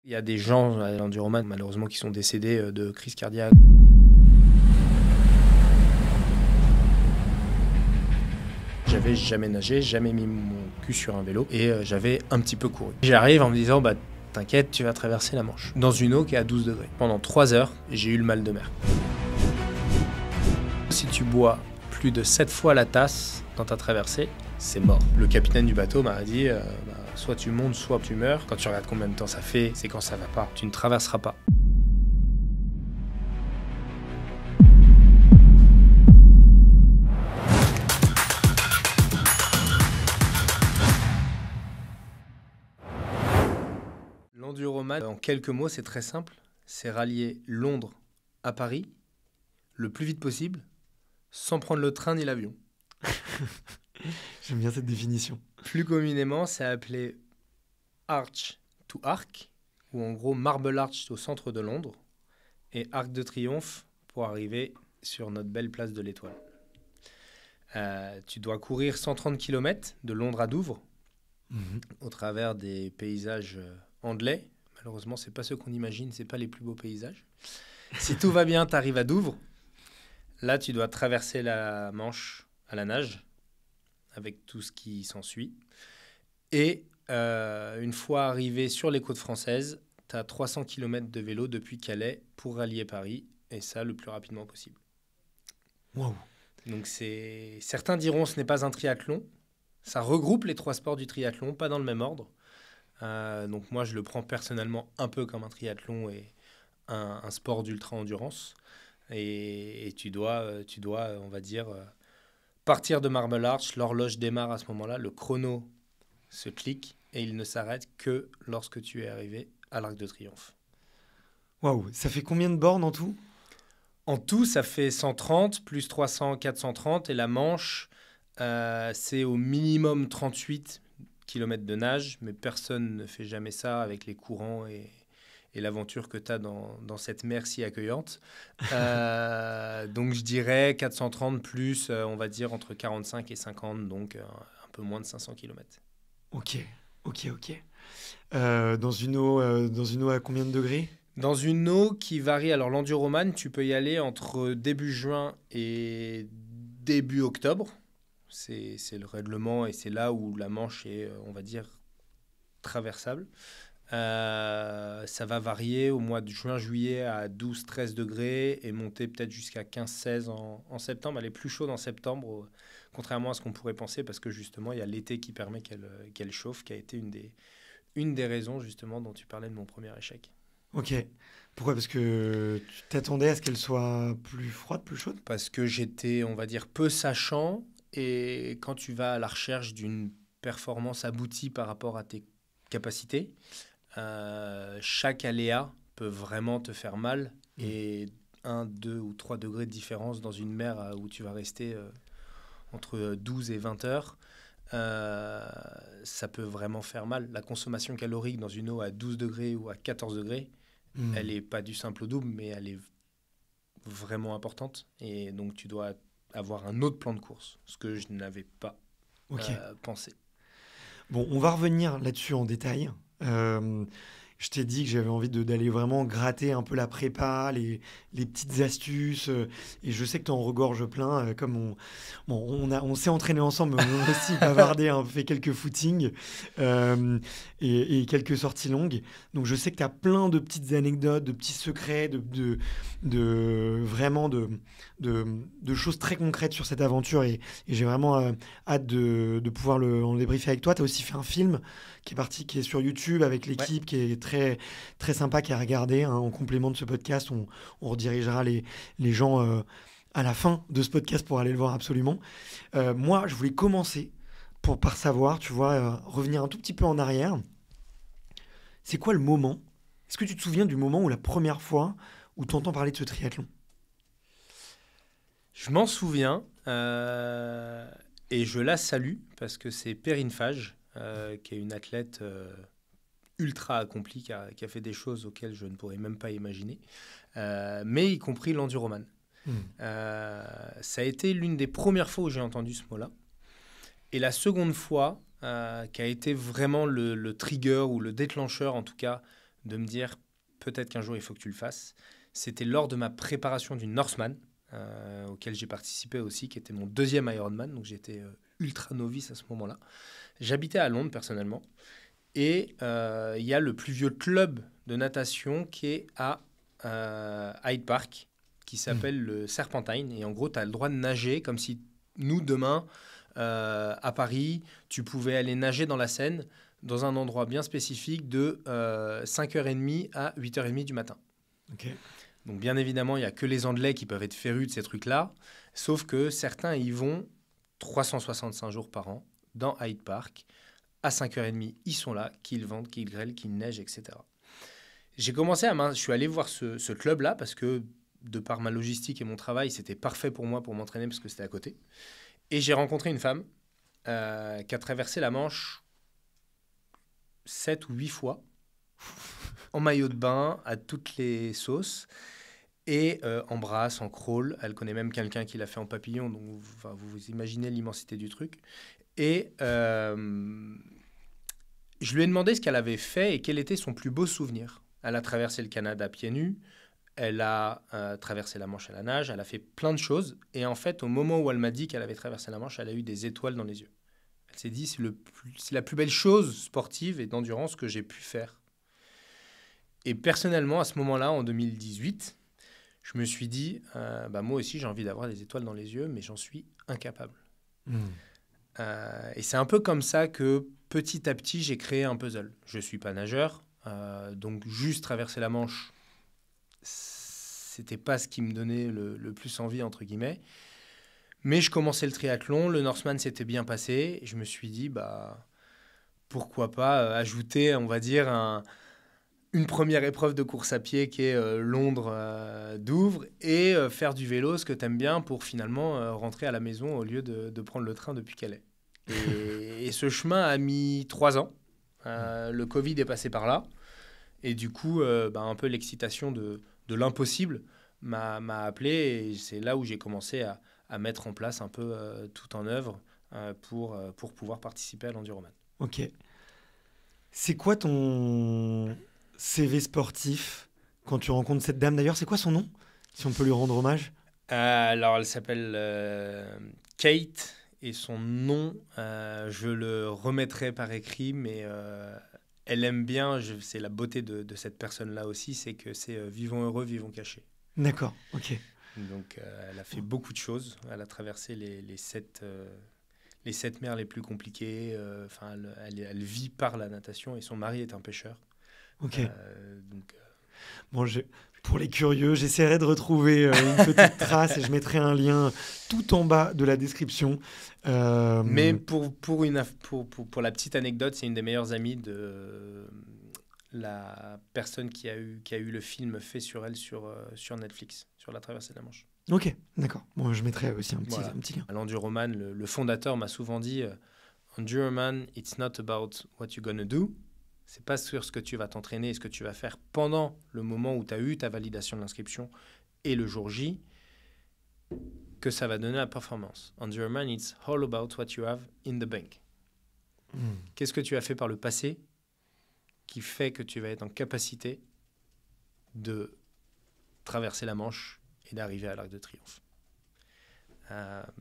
Il y a des gens à l'enduroman, malheureusement, qui sont décédés de crise cardiaque. J'avais jamais nagé, jamais mis mon cul sur un vélo et j'avais un petit peu couru. J'arrive en me disant, t'inquiète, tu vas traverser la Manche. Dans une eau qui est à 12 degrés. Pendant 3 heures, j'ai eu le mal de mer. Si tu bois plus de 7 fois la tasse dans ta traversée, c'est mort. Le capitaine du bateau m'a dit, soit tu montes, soit tu meurs. Quand tu regardes combien de temps ça fait, c'est quand ça va pas. Tu ne traverseras pas. L'enduroman, en quelques mots, c'est très simple. C'est rallier Londres à Paris le plus vite possible, sans prendre le train ni l'avion. J'aime bien cette définition. Plus communément, c'est appelé Arch to Arc, ou en gros Marble Arch au centre de Londres, et Arc de Triomphe pour arriver sur notre belle place de l'Étoile. Tu dois courir 130 km de Londres à Douvres, au travers des paysages anglais. Malheureusement, c'est pas ceux qu'on imagine, c'est pas les plus beaux paysages. Si tout va bien, tu arrives à Douvres. Là, tu dois traverser la Manche à la nage, avec tout ce qui s'ensuit. Et une fois arrivé sur les côtes françaises, tu as 300 km de vélo depuis Calais pour rallier Paris, et ça le plus rapidement possible. Waouh. Donc certains diront que ce n'est pas un triathlon. Ça regroupe les 3 sports du triathlon, pas dans le même ordre. Donc moi, je le prends personnellement un peu comme un triathlon et un sport d'ultra-endurance. Et tu dois, on va dire, partir de Marble Arch. L'horloge démarre à ce moment-là, le chrono se clique et il ne s'arrête que lorsque tu es arrivé à l'Arc de Triomphe. Waouh, ça fait combien de bornes en tout ? En tout, ça fait 130, plus 300, 430. Et la Manche, c'est au minimum 38 km de nage. Mais personne ne fait jamais ça avec les courants et l'aventure que tu as dans cette mer si accueillante. Donc, je dirais 430 plus, on va dire, entre 45 et 50, donc un peu moins de 500 km. Ok. Dans une eau à combien de degrés ? Dans une eau qui varie, alors l'enduroman, tu peux y aller entre début juin et début octobre. C'est le règlement et c'est là où la Manche est, on va dire, traversable. Ça va varier au mois de juin-juillet à 12-13 degrés et monter peut-être jusqu'à 15-16 en septembre. Elle est plus chaude en septembre, contrairement à ce qu'on pourrait penser, parce que justement, il y a l'été qui permet qu'elle chauffe, qui a été une des raisons justement dont tu parlais de mon premier échec. Ok. Pourquoi ? Parce que tu t'attendais à ce qu'elle soit plus froide, plus chaude ? Parce que j'étais, on va dire, peu sachant, et quand tu vas à la recherche d'une performance aboutie par rapport à tes capacités, chaque aléa peut vraiment te faire mal, et 1, 2 ou 3 degrés de différence dans une mer où tu vas rester entre 12 et 20 heures, ça peut vraiment faire mal. La consommation calorique dans une eau à 12 degrés ou à 14 degrés, elle n'est pas du simple au double, mais elle est vraiment importante. Et donc, tu dois avoir un autre plan de course, ce que je n'avais pas pensé. Bon, on va revenir là-dessus en détail. Je t'ai dit que j'avais envie d'aller vraiment gratter un peu la prépa, les petites astuces. Et je sais que tu en regorges plein. Comme on s'est entraîné ensemble, mais on a aussi bavardé, fait quelques footings et quelques sorties longues. Donc je sais que tu as plein de petites anecdotes, de petits secrets, vraiment de choses très concrètes sur cette aventure. Et j'ai vraiment hâte de pouvoir en débriefer avec toi. Tu as aussi fait un film qui est sur YouTube avec l'équipe, qui est très, très sympa, qui est à regarder. En complément de ce podcast, on redirigera les gens à la fin de ce podcast pour aller le voir absolument. Moi, je voulais commencer par savoir, tu vois, revenir un tout petit peu en arrière. C'est quoi le moment ? Est-ce que tu te souviens du moment où la première fois où tu entends parler de ce triathlon ? Je m'en souviens et je la salue parce que c'est Perrine Fage, qui est une athlète ultra accomplie, qui a fait des choses auxquelles je ne pourrais même pas imaginer, mais y compris l'enduroman. Ça a été l'une des premières fois où j'ai entendu ce mot-là. Et la seconde fois, qui a été vraiment le trigger ou le déclencheur, en tout cas, de me dire peut-être qu'un jour il faut que tu le fasses. C'était lors de ma préparation du Northman, auquel j'ai participé aussi, qui était mon deuxième Ironman, donc j'étais ultra novice à ce moment-là. J'habitais à Londres personnellement, et il y a le plus vieux club de natation qui est à Hyde Park, qui s'appelle le Serpentine, et en gros tu as le droit de nager comme si nous demain à Paris, tu pouvais aller nager dans la Seine dans un endroit bien spécifique de 5h30 à 8h30 du matin. Ok. Donc bien évidemment, il n'y a que les Anglais qui peuvent être férus de ces trucs-là, sauf que certains y vont 365 jours par an dans Hyde Park. À 5h30, ils sont là, qu'ils vendent, qu'ils grêlent, qu'ils neigent, etc. Je suis allé voir ce club-là parce que de par ma logistique et mon travail, c'était parfait pour moi pour m'entraîner parce que c'était à côté. Et j'ai rencontré une femme qui a traversé la Manche 7 ou 8 fois, en maillot de bain, à toutes les sauces, et en brasse, en crawl. Elle connaît même quelqu'un qui l'a fait en papillon, donc vous imaginez l'immensité du truc. Et je lui ai demandé ce qu'elle avait fait et quel était son plus beau souvenir. Elle a traversé le Canada pieds nus, elle a traversé la Manche à la nage, elle a fait plein de choses. Et en fait, au moment où elle m'a dit qu'elle avait traversé la Manche, elle a eu des étoiles dans les yeux. Elle s'est dit, c'est la plus belle chose sportive et d'endurance que j'ai pu faire. Et personnellement, à ce moment-là, en 2018, je me suis dit, moi aussi, j'ai envie d'avoir des étoiles dans les yeux, mais j'en suis incapable. Et c'est un peu comme ça que, petit à petit, j'ai créé un puzzle. Je ne suis pas nageur, donc juste traverser la Manche, c'était pas ce qui me donnait le plus envie, entre guillemets. Mais je commençais le triathlon, le Northman s'était bien passé, et je me suis dit, pourquoi pas ajouter, on va dire, une première épreuve de course à pied qui est Londres-Douvres, et faire du vélo, ce que tu aimes bien, pour finalement rentrer à la maison au lieu de prendre le train depuis Calais. Et ce chemin a mis 3 ans. Le Covid est passé par là. Et du coup, un peu l'excitation de l'impossible m'a appelé. Et c'est là où j'ai commencé à mettre en place un peu tout en œuvre pour pouvoir participer à l'Enduroman. Ok. C'est quoi ton CV sportif quand tu rencontres cette dame? D'ailleurs, c'est quoi son nom, si on peut lui rendre hommage? Alors, elle s'appelle Kate. Et son nom, je le remettrai par écrit, mais elle aime bien, c'est la beauté de cette personne-là aussi, c'est que c'est vivons heureux, vivons cachés. D'accord, ok. Donc, elle a fait beaucoup de choses. Elle a traversé les 7 mers les plus compliquées. Elle vit par la natation et son mari est un pêcheur. Ok. Bon, pour les curieux, j'essaierai de retrouver une petite trace et je mettrai un lien tout en bas de la description. Mais pour la petite anecdote, c'est une des meilleures amies de la personne qui a eu le film fait sur elle sur Netflix, sur la traversée de la Manche. Ok, d'accord. Bon, je mettrai aussi un petit lien. À l'Enduroman, le fondateur m'a souvent dit Enduroman, it's not about what you're gonna do. C'est pas sur ce que tu vas t'entraîner et ce que tu vas faire pendant le moment où tu as eu ta validation de l'inscription et le jour J que ça va donner la performance. Enduroman, it's all about what you have in the bank. Qu'est-ce que tu as fait par le passé qui fait que tu vas être en capacité de traverser la Manche et d'arriver à l'Arc de Triomphe.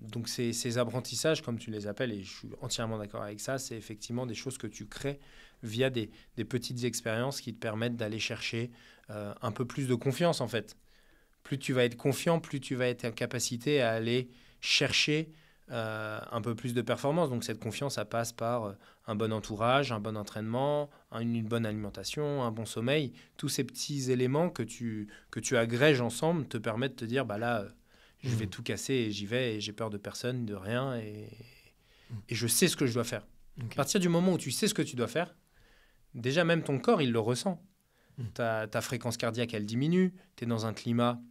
Donc ces apprentissages, comme tu les appelles, et je suis entièrement d'accord avec ça, c'est effectivement des choses que tu crées via des petites expériences qui te permettent d'aller chercher un peu plus de confiance en fait. Plus tu vas être confiant, plus tu vas être en capacité à aller chercher un peu plus de performance. Donc cette confiance, ça passe par un bon entourage, un bon entraînement, une bonne alimentation, un bon sommeil. Tous ces petits éléments que tu agrèges ensemble te permettent de te dire, je vais tout casser et j'y vais et j'ai peur de personne, de rien et je sais ce que je dois faire. Okay. À partir du moment où tu sais ce que tu dois faire, déjà même ton corps, il le ressent. Ta fréquence cardiaque, elle diminue. Tu es dans un climat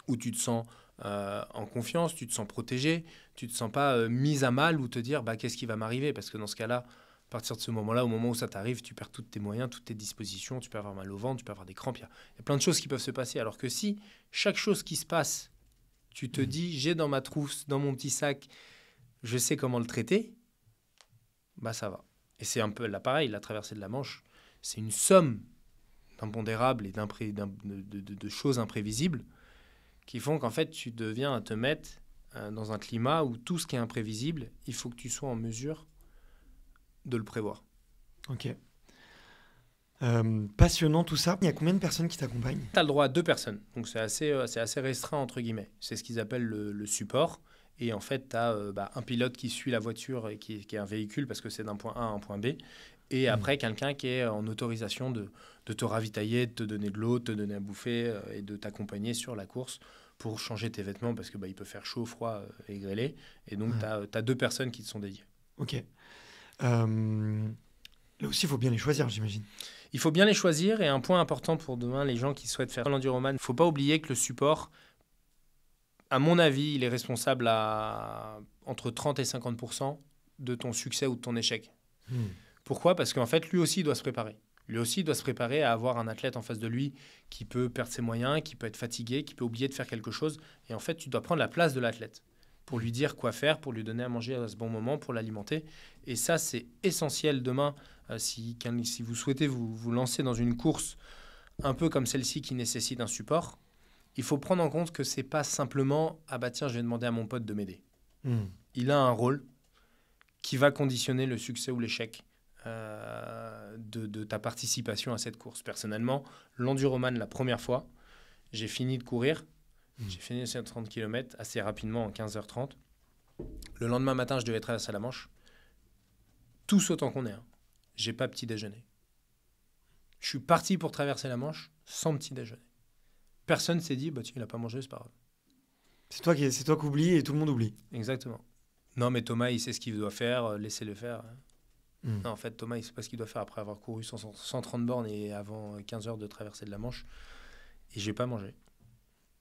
où tu te sens en confiance, tu te sens protégé, tu ne te sens pas mis à mal ou te dire qu'est-ce qui va m'arriver, parce que dans ce cas-là, à partir de ce moment-là, au moment où ça t'arrive, tu perds tous tes moyens, toutes tes dispositions, tu peux avoir mal au ventre, tu peux avoir des crampes, il y a plein de choses qui peuvent se passer, alors que si chaque chose qui se passe, tu te dis, j'ai dans ma trousse, dans mon petit sac, je sais comment le traiter, ça va. Et c'est un peu là pareil, la traversée de la Manche, c'est une somme d'impondérables et de choses imprévisibles qui font qu'en fait, tu deviens à te mettre dans un climat où tout ce qui est imprévisible, il faut que tu sois en mesure de le prévoir. Ok. Passionnant tout ça. Il y a combien de personnes qui t'accompagnent? Tu as le droit à 2 personnes, donc c'est assez restreint entre guillemets. C'est ce qu'ils appellent le support. Et en fait, tu as un pilote qui suit la voiture et qui est un véhicule parce que c'est d'un point A à un point B. Et après, quelqu'un qui est en autorisation de te ravitailler, de te donner de l'eau, de te donner à bouffer et de t'accompagner sur la course pour changer tes vêtements parce que il peut faire chaud, froid et grêlé. Et donc, tu as 2 personnes qui te sont dédiées. Ok. Là aussi, il faut bien les choisir, j'imagine. Il faut bien les choisir. Et un point important pour demain, les gens qui souhaitent faire l'enduroman, il ne faut pas oublier que le support, à mon avis, il est responsable à entre 30 et 50% de ton succès ou de ton échec. Pourquoi ? Parce qu'en fait, lui aussi doit se préparer. Lui aussi doit se préparer à avoir un athlète en face de lui qui peut perdre ses moyens, qui peut être fatigué, qui peut oublier de faire quelque chose. Et en fait, tu dois prendre la place de l'athlète pour lui dire quoi faire, pour lui donner à manger à ce bon moment, pour l'alimenter. Et ça, c'est essentiel demain. Si vous souhaitez vous lancer dans une course un peu comme celle-ci qui nécessite un support, il faut prendre en compte que c'est pas simplement « Ah bah tiens, je vais demander à mon pote de m'aider ». Il a un rôle qui va conditionner le succès ou l'échec de ta participation à cette course. Personnellement, l'enduroman, la première fois, j'ai fini de courir. J'ai fini les 130 km assez rapidement en 15h30. Le lendemain matin, je devais traverser la Manche. Tous autant qu'on est. J'ai pas petit déjeuner. Je suis parti pour traverser la Manche sans petit déjeuner. Personne s'est dit, tiens, il n'a pas mangé, c'est pas grave. C'est toi qui oublies et tout le monde oublie. Exactement. Non, mais Thomas, il sait ce qu'il doit faire, laissez-le faire. Non, en fait, Thomas, il ne sait pas ce qu'il doit faire après avoir couru 130 bornes et avant 15 heures de traversée de la Manche. Et j'ai pas mangé.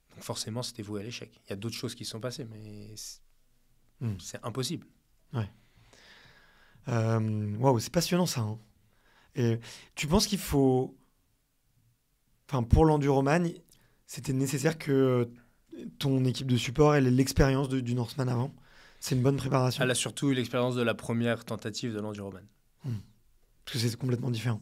Donc forcément, c'était voué à l'échec. Il y a d'autres choses qui se sont passées, mais c'est impossible. Ouais. Waouh, c'est passionnant ça. Et tu penses qu'il faut... Enfin, pour l'enduroman, c'était nécessaire que ton équipe de support ait l'expérience du Norseman avant? C'est une bonne préparation? Elle a surtout eu l'expérience de la première tentative de l'enduroman. Parce que c'est complètement différent.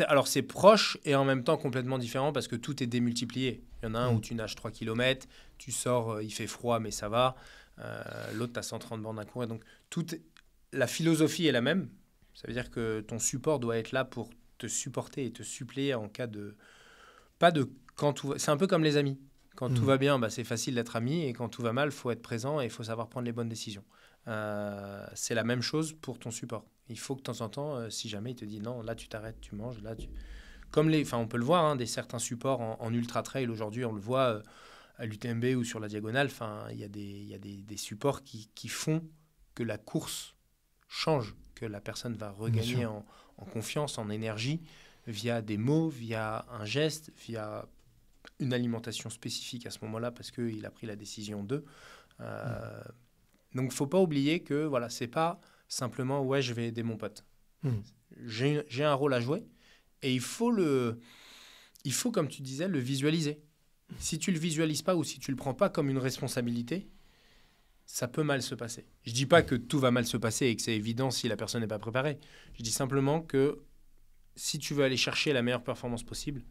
Alors, c'est proche et en même temps complètement différent parce que tout est démultiplié. Il y en a un où tu nages 3 km, tu sors, il fait froid, mais ça va. L'autre, tu as 130 bornes à courir. Donc, la philosophie est la même. Ça veut dire que ton support doit être là pour te supporter et te suppléer en cas de... C'est un peu comme les amis. Quand tout va bien, c'est facile d'être ami. Et quand tout va mal, il faut être présent et il faut savoir prendre les bonnes décisions. C'est la même chose pour ton support. Il faut que de temps en temps, si jamais il te dit non, là tu t'arrêtes, tu manges, là tu... on peut le voir, certains supports en ultra trail aujourd'hui, on le voit à l'UTMB ou sur la diagonale. Il y a des supports qui font que la course change, que la personne va regagner en confiance, en énergie, via des mots, via un geste, via une alimentation spécifique à ce moment-là parce qu'il a pris la décision d'eux. Donc, il ne faut pas oublier que c'est pas simplement je vais aider mon pote. J'ai un rôle à jouer et il faut, comme tu disais, le visualiser. Si tu le visualises pas ou si tu le prends pas comme une responsabilité, ça peut mal se passer. Je dis pas que tout va mal se passer et que c'est évident si la personne n'est pas préparée. Je dis simplement que si tu veux aller chercher la meilleure performance possible,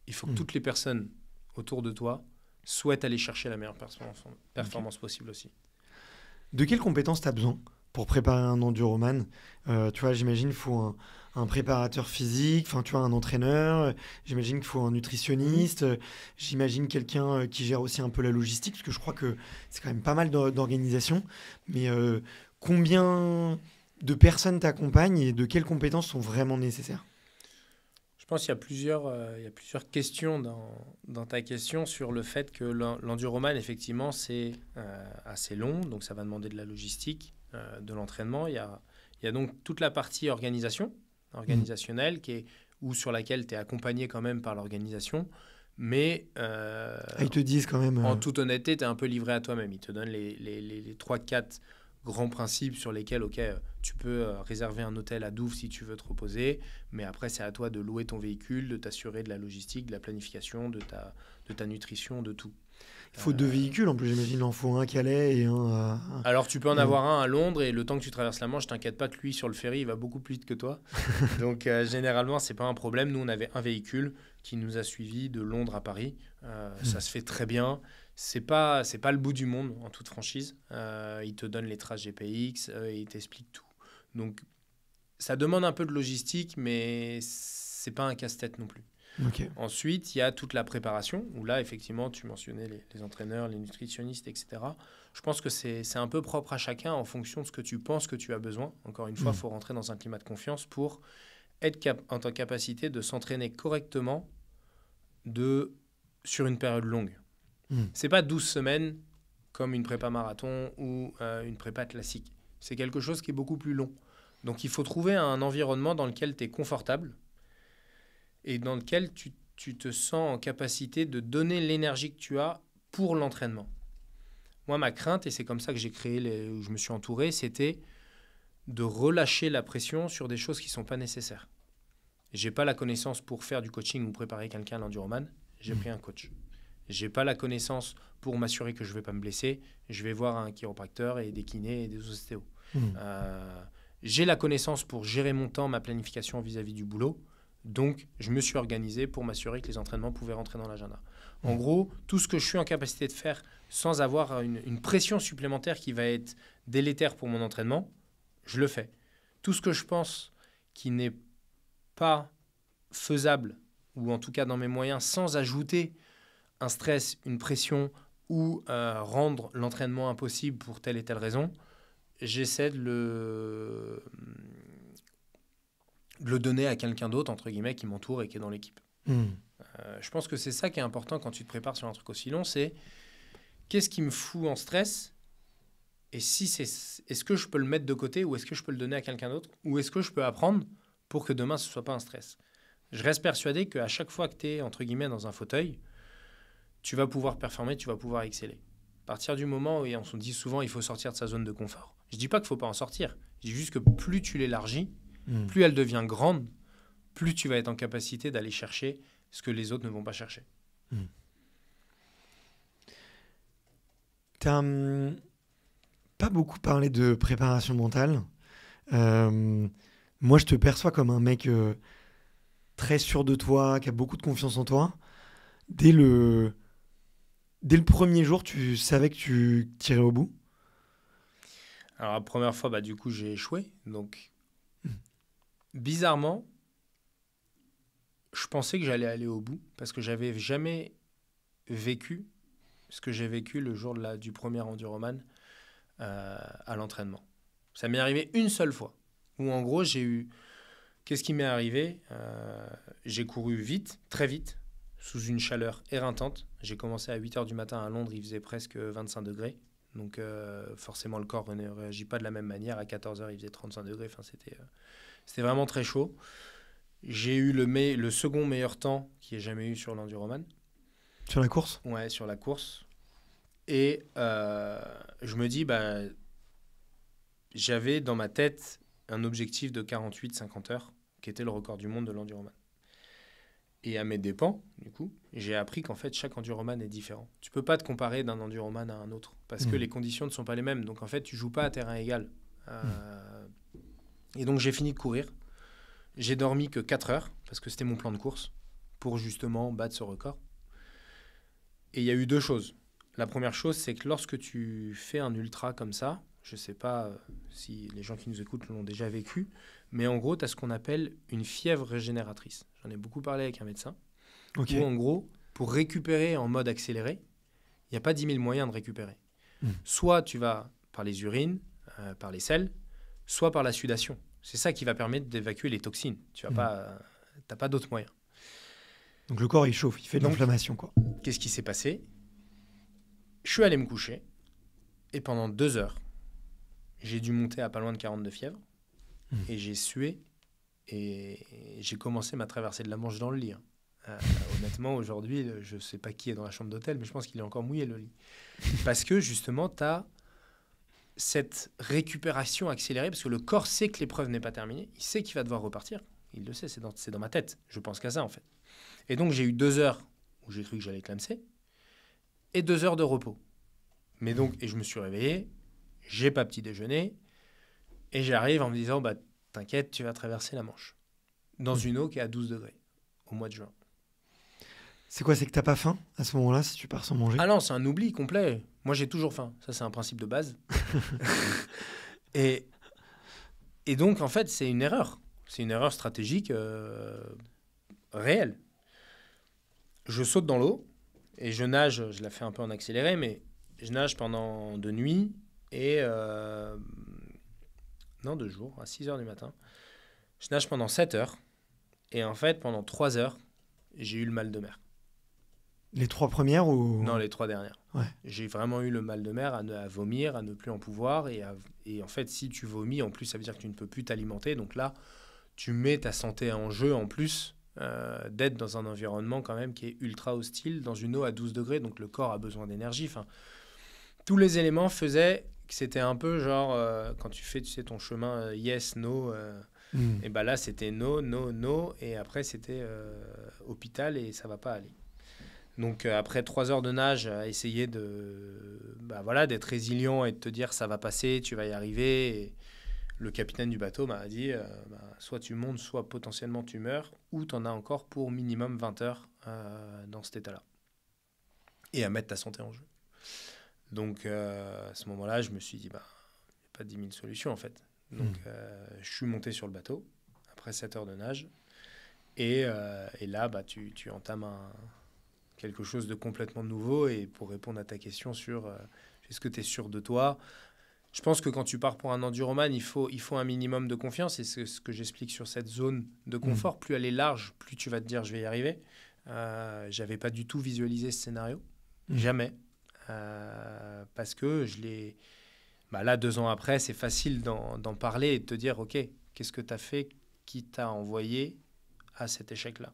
il faut que toutes les personnes autour de toi souhaitent aller chercher la meilleure performance possible aussi. De quelles compétences tu as besoin pour préparer un enduroman? Tu vois, j'imagine qu'il faut un préparateur physique, un entraîneur, j'imagine qu'il faut un nutritionniste, j'imagine quelqu'un qui gère aussi un peu la logistique, parce que je crois que c'est quand même pas mal d'organisation. Mais combien de personnes t'accompagnent et de quelles compétences sont vraiment nécessaires? Je pense qu'il y a plusieurs questions dans ta question sur le fait que l'enduroman, effectivement, c'est assez long, donc ça va demander de la logistique, de l'entraînement. Il y a donc toute la partie organisationnelle sur laquelle tu es accompagné quand même par l'organisation, mais ils te disent quand même... En toute honnêteté, tu es un peu livré à toi-même. Ils te donnent les 3-4 grands principes sur lesquels tu peux réserver un hôtel à Douvres si tu veux te reposer, mais après c'est à toi de louer ton véhicule, de t'assurer de la logistique, de la planification, de ta nutrition, de tout. Il faut 2 véhicules, en plus, j'imagine. Il en faut un à Calais et un à... Alors, tu peux en avoir un à Londres et le temps que tu traverses la Manche, t'inquiète pas que lui, sur le ferry, il va beaucoup plus vite que toi. Donc, généralement, c'est pas un problème. Nous, on avait un véhicule qui nous a suivis de Londres à Paris. Ça se fait très bien. C'est pas le bout du monde, en toute franchise. Il te donne les traces GPX et il t'explique tout. Donc, ça demande un peu de logistique, mais c'est pas un casse-tête non plus. Okay. Ensuite, il y a toute la préparation, où là, effectivement, tu mentionnais les entraîneurs, les nutritionnistes, etc. Je pense que c'est un peu propre à chacun en fonction de ce que tu penses que tu as besoin. Encore une fois, il faut rentrer dans un climat de confiance pour être en capacité de s'entraîner correctement sur une période longue. C'est pas 12 semaines comme une prépa marathon ou une prépa classique. C'est quelque chose qui est beaucoup plus long. Donc, il faut trouver un environnement dans lequel tu es confortable et dans lequel tu te sens en capacité de donner l'énergie que tu as pour l'entraînement. Moi, ma crainte, et c'est comme ça que j'ai créé, où je me suis entouré, c'était de relâcher la pression sur des choses qui ne sont pas nécessaires. Je n'ai pas la connaissance pour faire du coaching ou préparer quelqu'un à l'enduroman, j'ai pris un coach. Je n'ai pas la connaissance pour m'assurer que je ne vais pas me blesser, je vais voir un chiropracteur et des kinés et des ostéos. J'ai la connaissance pour gérer mon temps, ma planification vis-à-vis du boulot. Donc, je me suis organisé pour m'assurer que les entraînements pouvaient rentrer dans l'agenda. En gros, tout ce que je suis en capacité de faire sans avoir une pression supplémentaire qui va être délétère pour mon entraînement, je le fais. Tout ce que je pense qui n'est pas faisable, ou en tout cas dans mes moyens, sans ajouter un stress, une pression ou rendre l'entraînement impossible pour telle et telle raison, j'essaie de le donner à quelqu'un d'autre, entre guillemets, qui m'entoure et qui est dans l'équipe. Je pense que c'est ça qui est important quand tu te prépares sur un truc aussi long, c'est qu'est-ce qui me fout en stress et est-ce que je peux le mettre de côté ou est-ce que je peux le donner à quelqu'un d'autre ou est-ce que je peux apprendre pour que demain, ce ne soit pas un stress. Je reste persuadé qu'à chaque fois que tu es, entre guillemets, dans un fauteuil, tu vas pouvoir performer, tu vas pouvoir exceller. À partir du moment où on se dit souvent il faut sortir de sa zone de confort. Je ne dis pas qu'il ne faut pas en sortir. Je dis juste que plus tu l'élargis, plus elle devient grande, plus tu vas être en capacité d'aller chercher ce que les autres ne vont pas chercher. Tu n'as pas beaucoup parlé de préparation mentale. Moi, je te perçois comme un mec très sûr de toi, qui a beaucoup de confiance en toi. Dès le premier jour, tu savais que tu tirais au bout? Alors, la première fois, du coup, j'ai échoué. Donc, bizarrement, je pensais que j'allais aller au bout parce que j'avais jamais vécu ce que j'ai vécu le jour du premier enduroman à l'entraînement. Ça m'est arrivé une seule fois où, en gros, qu'est-ce qui m'est arrivé? J'ai couru vite, très vite, sous une chaleur éreintante. J'ai commencé à 8h du matin à Londres, il faisait presque 25 degrés. Donc, forcément, le corps ne réagit pas de la même manière. À 14h, il faisait 35 degrés. Enfin, c'était vraiment très chaud. J'ai eu le second meilleur temps qu'il y ait jamais eu sur l'enduroman. Sur la course? Ouais, sur la course. Et je me dis, j'avais dans ma tête un objectif de 48-50 heures, qui était le record du monde de l'enduroman. Et à mes dépens, du coup, j'ai appris qu'en fait, chaque enduroman est différent. Tu peux pas te comparer d'un enduroman à un autre, parce que les conditions ne sont pas les mêmes. Donc, en fait, tu joues pas à terrain égal. Et donc, j'ai fini de courir. J'ai dormi que 4 heures, parce que c'était mon plan de course, pour justement battre ce record. Et il y a eu 2 choses. La première chose, c'est que lorsque tu fais un ultra comme ça, je ne sais pas si les gens qui nous écoutent l'ont déjà vécu, mais en gros, tu as ce qu'on appelle une fièvre régénératrice. J'en ai beaucoup parlé avec un médecin. Okay. Où en gros, pour récupérer en mode accéléré, il n'y a pas 10 000 moyens de récupérer. Soit tu vas par les urines, par les selles, soit par la sudation. C'est ça qui va permettre d'évacuer les toxines. Tu n'as pas d'autres moyens. Donc le corps, il chauffe, il fait de l'inflammation, quoi. Qu'est-ce qui s'est passé? Je suis allé me coucher et pendant 2 heures, j'ai dû monter à pas loin de 40 de fièvre et j'ai sué et j'ai commencé ma traversée de la Manche dans le lit. Honnêtement, aujourd'hui, je ne sais pas qui est dans la chambre d'hôtel, mais je pense qu'il est encore mouillé, le lit. Parce que justement, tu as cette récupération accélérée, parce que le corps sait que l'épreuve n'est pas terminée, il sait qu'il va devoir repartir. Il le sait, c'est dans ma tête. Je pense qu'à ça, en fait. Et donc, j'ai eu 2 heures où j'ai cru que j'allais clamser. et 2 heures de repos. Mais donc, et je me suis réveillé, j'ai pas petit déjeuner, et j'arrive en me disant, bah, t'inquiète, tu vas traverser la Manche. Dans une eau qui est à 12 degrés, au mois de juin. C'est quoi? C'est que t'as pas faim à ce moment-là si tu pars sans manger? Ah non, c'est un oubli complet. Moi, j'ai toujours faim. Ça, c'est un principe de base. et, et donc, en fait, c'est une erreur. C'est une erreur stratégique réelle. Je saute dans l'eau et je nage. Je la fais un peu en accéléré, mais je nage pendant 2 nuits et... non, 2 jours, à 6 heures du matin. Je nage pendant 7 heures. Et en fait, pendant 3 heures, j'ai eu le mal de mer. Les 3 premières ou... Non, les 3 dernières. Ouais. J'ai vraiment eu le mal de mer à vomir, à ne plus en pouvoir. Et en fait, si tu vomis, en plus, ça veut dire que tu ne peux plus t'alimenter. Donc là, tu mets ta santé en jeu en plus d'être dans un environnement quand même qui est ultra hostile, dans une eau à 12 degrés. Donc le corps a besoin d'énergie. Enfin, tous les éléments faisaient que c'était un peu genre, quand tu fais, tu sais, ton chemin yes, no... et ben là, c'était no, no, no. Et après, c'était hôpital et ça va pas aller. Donc, après 3 heures de nage, à essayer d'être résilient et de te dire ça va passer, tu vas y arriver. Et le capitaine du bateau m'a dit soit tu montes, soit potentiellement tu meurs, ou tu en as encore pour minimum 20 heures dans cet état-là. Et à mettre ta santé en jeu. Donc, à ce moment-là, je me suis dit il n'y a pas 10 000 solutions en fait. Donc, je suis monté sur le bateau après 7 heures de nage. Et là, tu entames quelque chose de complètement nouveau. Et pour répondre à ta question sur est-ce que tu es sûr de toi, je pense que quand tu pars pour un enduroman, il faut un minimum de confiance. Et c'est ce que j'explique sur cette zone de confort. Plus elle est large, plus tu vas te dire je vais y arriver. J'avais pas du tout visualisé ce scénario. Jamais. Parce que je l'ai... là, 2 ans après, c'est facile d'en parler et de te dire, OK, qu'est-ce que tu as fait qui t'a envoyé à cet échec-là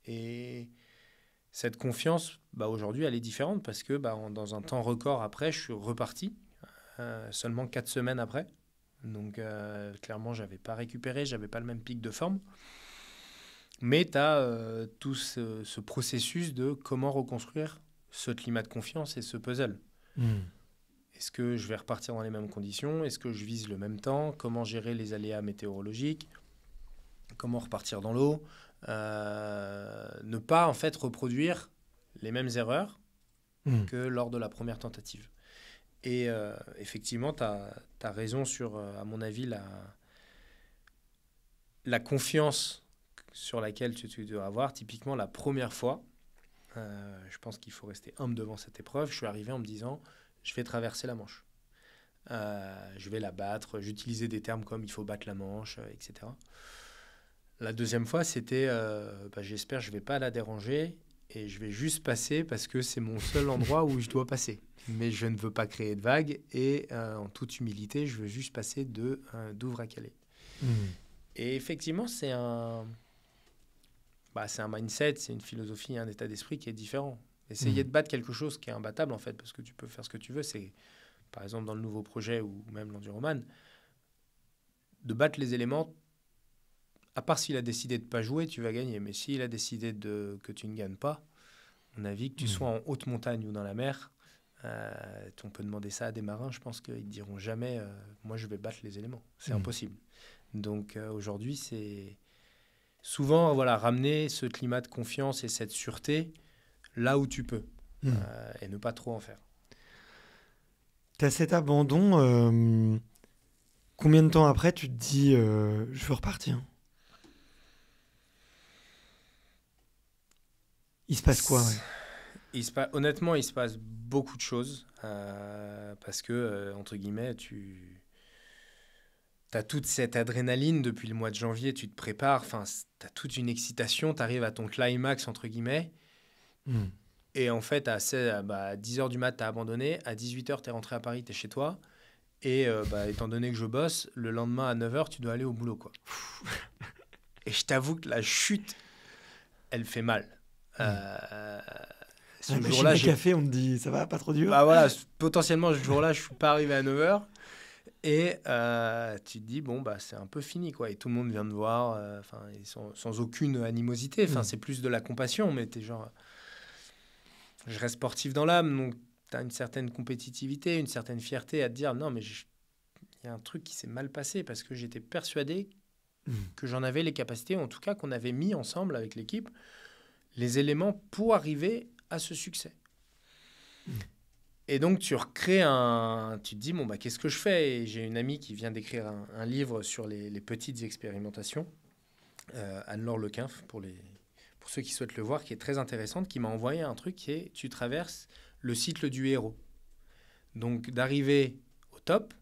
et cette confiance, aujourd'hui, elle est différente parce que dans un temps record après, je suis reparti, seulement 4 semaines après. Donc, clairement, je n'avais pas récupéré, je n'avais pas le même pic de forme. Mais tu as tout ce processus de comment reconstruire ce climat de confiance et ce puzzle. Est-ce que je vais repartir dans les mêmes conditions? Est-ce que je vise le même temps? Comment gérer les aléas météorologiques? Comment repartir dans l'eau? Ne pas en fait reproduire les mêmes erreurs que lors de la première tentative. Et effectivement, tu as raison sur, à mon avis, la confiance sur laquelle tu dois avoir. Typiquement, la première fois, je pense qu'il faut rester humble devant cette épreuve. Je suis arrivé en me disant, je vais traverser la Manche. Je vais la battre. J'utilisais des termes comme il faut battre la Manche, etc. La deuxième fois, c'était j'espère que je ne vais pas la déranger et je vais juste passer parce que c'est mon seul endroit où je dois passer. Mais je ne veux pas créer de vagues et en toute humilité, je veux juste passer de Douvres à Calais. Et effectivement, c'est un mindset, c'est une philosophie, un état d'esprit qui est différent. Essayer de battre quelque chose qui est imbattable, en fait, parce que tu peux faire ce que tu veux, c'est, par exemple, dans le nouveau projet ou même l'enduroman, de battre les éléments, à part s'il a décidé de ne pas jouer, tu vas gagner. Mais s'il a décidé que tu ne gagnes pas, à mon avis, que tu sois en haute montagne ou dans la mer, on peut demander ça à des marins, je pense qu'ils ne diront jamais moi, je vais battre les éléments. C'est impossible. Donc, aujourd'hui, c'est souvent ramener ce climat de confiance et cette sûreté là où tu peux et ne pas trop en faire. Tu as cet abandon, combien de temps après tu te dis je veux repartir? Il se passe quoi? Honnêtement, il se passe beaucoup de choses parce que, entre guillemets, tu as toute cette adrénaline depuis le mois de janvier, tu te prépares, tu as toute une excitation, tu arrives à ton climax, entre guillemets, et en fait, à 10h du mat, tu as abandonné, à 18h, tu es rentré à Paris, tu es chez toi, et étant donné que je bosse, le lendemain à 9h, tu dois aller au boulot, quoi. Et je t'avoue que la chute, elle fait mal. Ce jour-là, café, on te dit ça va, pas trop dur. Potentiellement ce jour-là, je suis pas arrivé à 9h et tu te dis c'est un peu fini, quoi. Et tout le monde vient te voir, sans aucune animosité. C'est plus de la compassion, mais t'es genre je reste sportif dans l'âme, donc tu as une certaine compétitivité, une certaine fierté à te dire non, mais il y a un truc qui s'est mal passé parce que j'étais persuadé que j'en avais les capacités, en tout cas qu'on avait mis ensemble avec l'équipe les éléments pour arriver à ce succès. Et donc, tu te dis, bon, bah, qu'est-ce que je fais? Et j'ai une amie qui vient d'écrire un livre sur les petites expérimentations, Anne-Laure Lequinf, pour ceux qui souhaitent le voir, qui est très intéressante, qui m'a envoyé un truc qui est, tu traverses le cycle du héros. Donc, d'arriver au top,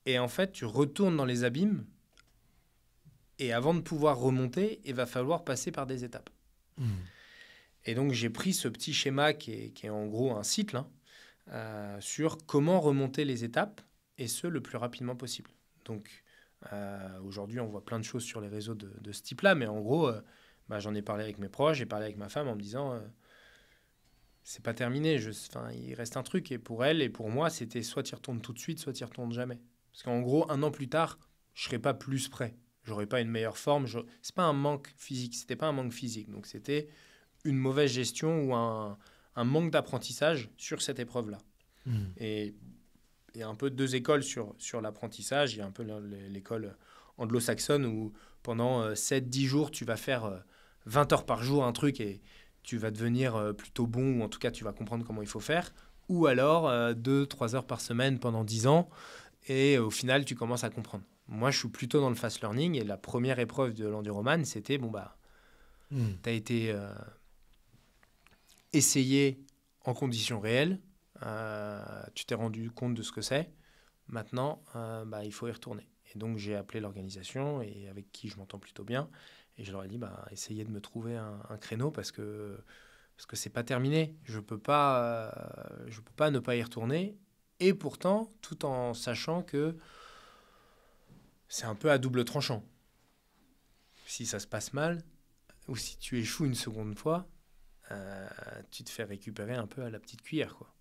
et en fait, tu retournes dans les abîmes, et avant de pouvoir remonter, il va falloir passer par des étapes. Et donc, j'ai pris ce petit schéma qui est en gros un cycle, sur comment remonter les étapes, et ce, le plus rapidement possible. Donc, aujourd'hui, on voit plein de choses sur les réseaux de ce type-là, mais en gros, j'en ai parlé avec mes proches, j'ai parlé avec ma femme en me disant, c'est pas terminé, il reste un truc, et pour elle et pour moi, c'était soit tu y retournes tout de suite, soit tu y retournes jamais. Parce qu'en gros, 1 an plus tard, je serais pas plus prêt. J'aurais pas une meilleure forme. C'est pas un manque physique, c'était pas un manque physique. Donc, c'était une mauvaise gestion ou un manque d'apprentissage sur cette épreuve-là. Et il y a un peu 2 écoles sur l'apprentissage. Il y a un peu l'école anglo-saxonne où pendant 7-10 jours, tu vas faire 20 heures par jour un truc et tu vas devenir plutôt bon, ou en tout cas, tu vas comprendre comment il faut faire. Ou alors 2-3 heures par semaine pendant 10 ans et au final, tu commences à comprendre. Moi, je suis plutôt dans le fast learning et la première épreuve de l'enduroman, c'était, tu as été essayé en conditions réelles, tu t'es rendu compte de ce que c'est, maintenant, il faut y retourner. Et donc, j'ai appelé l'organisation et avec qui je m'entends plutôt bien, et je leur ai dit, essayez de me trouver un créneau parce que c'est pas terminé. Je peux pas ne pas y retourner, et pourtant, tout en sachant que c'est un peu à double tranchant. Si ça se passe mal, ou si tu échoues une seconde fois, tu te fais récupérer un peu à la petite cuillère, quoi.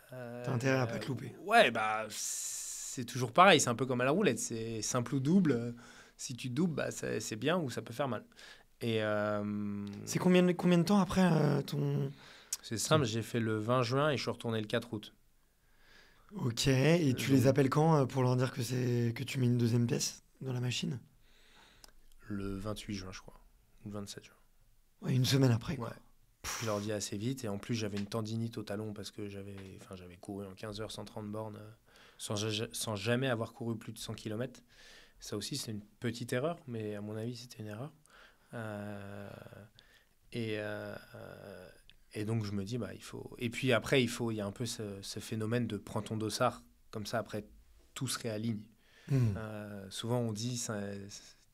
T'as intérêt à pas te louper. Ouais, c'est toujours pareil, c'est un peu comme à la roulette, c'est simple ou double. Si tu doubles, c'est bien ou ça peut faire mal. Et c'est combien de temps après C'est simple, j'ai fait le 20 juin et je suis retourné le 4 août. Ok, et tu les appelles quand pour leur dire que tu mets une deuxième pièce dans la machine? Le 28 juin, je crois, ou le 27 juin. Ouais, une semaine après, quoi. Ouais. Je leur dis assez vite, et en plus j'avais une tendinite au talon parce que j'avais couru en 15 heures 130 bornes sans jamais avoir couru plus de 100 km. Ça aussi, c'est une petite erreur, mais à mon avis, c'était une erreur. Et donc, je me dis, il faut... Et puis après, il y a un peu ce phénomène de prends ton dossard, comme ça, après, tout se réaligne. Souvent, on dit,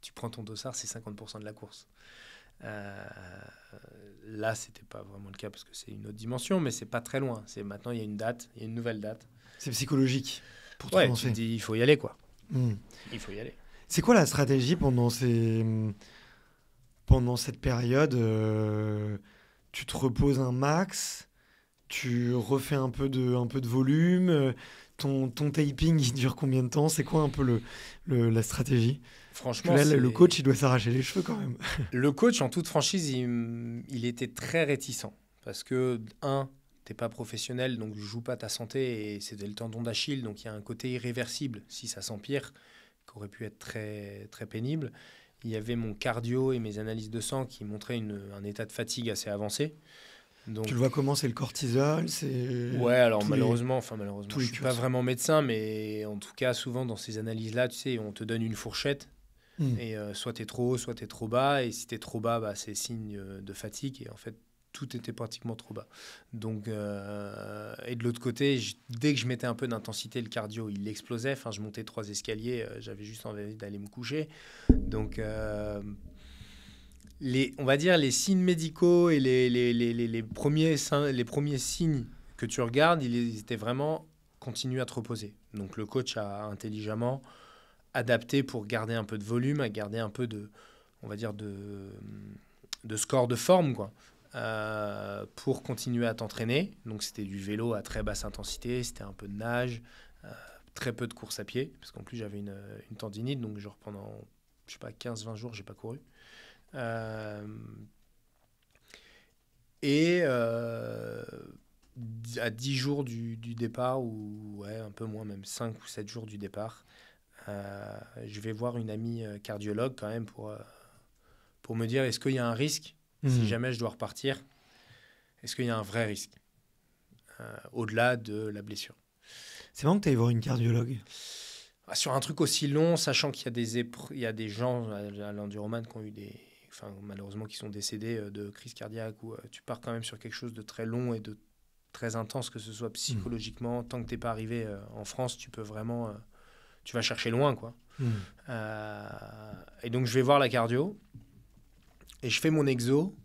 tu prends ton dossard, c'est 50% de la course. Là, c'était pas vraiment le cas parce que c'est une autre dimension, mais c'est pas très loin. Maintenant, il y a une date, il y a une nouvelle date. C'est psychologique pour te tu relancer. te dis, il faut y aller, quoi. Il faut y aller. C'est quoi la stratégie pendant cette période? Tu te reposes un max, tu refais un peu de volume. Ton taping, il dure combien de temps? C'est quoi un peu la stratégie? Franchement, là, le coach, il doit s'arracher les cheveux quand même. Le coach, en toute franchise, il était très réticent. Parce que, t'es pas professionnel, donc je joue pas ta santé, et c'était le tendon d'Achille, donc il y a un côté irréversible si ça s'empire, qui aurait pu être très, très pénible. Il y avait mon cardio et mes analyses de sang qui montraient un état de fatigue assez avancé. Donc, tu le vois comment? C'est le cortisol? Ouais, alors malheureusement, je suis pas vraiment médecin, mais en tout cas, souvent dans ces analyses-là, tu sais, on te donne une fourchette, et soit tu es trop haut, soit tu es trop bas, et si tu es trop bas, c'est signe de fatigue, et en fait, tout était pratiquement trop bas. Donc, et de l'autre côté, dès que je mettais un peu d'intensité, le cardio, il explosait. Enfin, je montais 3 escaliers, j'avais juste envie d'aller me coucher. Donc, on va dire les signes médicaux et les premiers signes que tu regardes, ils étaient vraiment continue à te reposer. Donc, le coach a intelligemment adapté pour garder un peu de volume, à garder un peu de, on va dire, de score de forme, quoi. Pour continuer à t'entraîner. Donc c'était du vélo à très basse intensité, c'était un peu de nage, très peu de course à pied, parce qu'en plus j'avais une tendinite, donc genre pendant, je sais pas, 15-20 jours, j'ai pas couru. Et à 10 jours du départ, ou ouais, un peu moins, même 5 ou 7 jours du départ, je vais voir une amie cardiologue quand même pour me dire est-ce qu'il y a un risque si jamais je dois repartir. Est-ce qu'il y a un vrai risque au-delà de la blessure? C'est marrant que tu ailles voir une cardiologue. Sur un truc aussi long, sachant qu'il y a des gens à l'enduroman qui ont eu malheureusement qui sont décédés de crise cardiaque, ou tu pars quand même sur quelque chose de très long et de très intense, que ce soit psychologiquement. Tant que t'es pas arrivé en France, tu peux vraiment, tu vas chercher loin, quoi. Et donc je vais voir la cardio et je fais mon exo.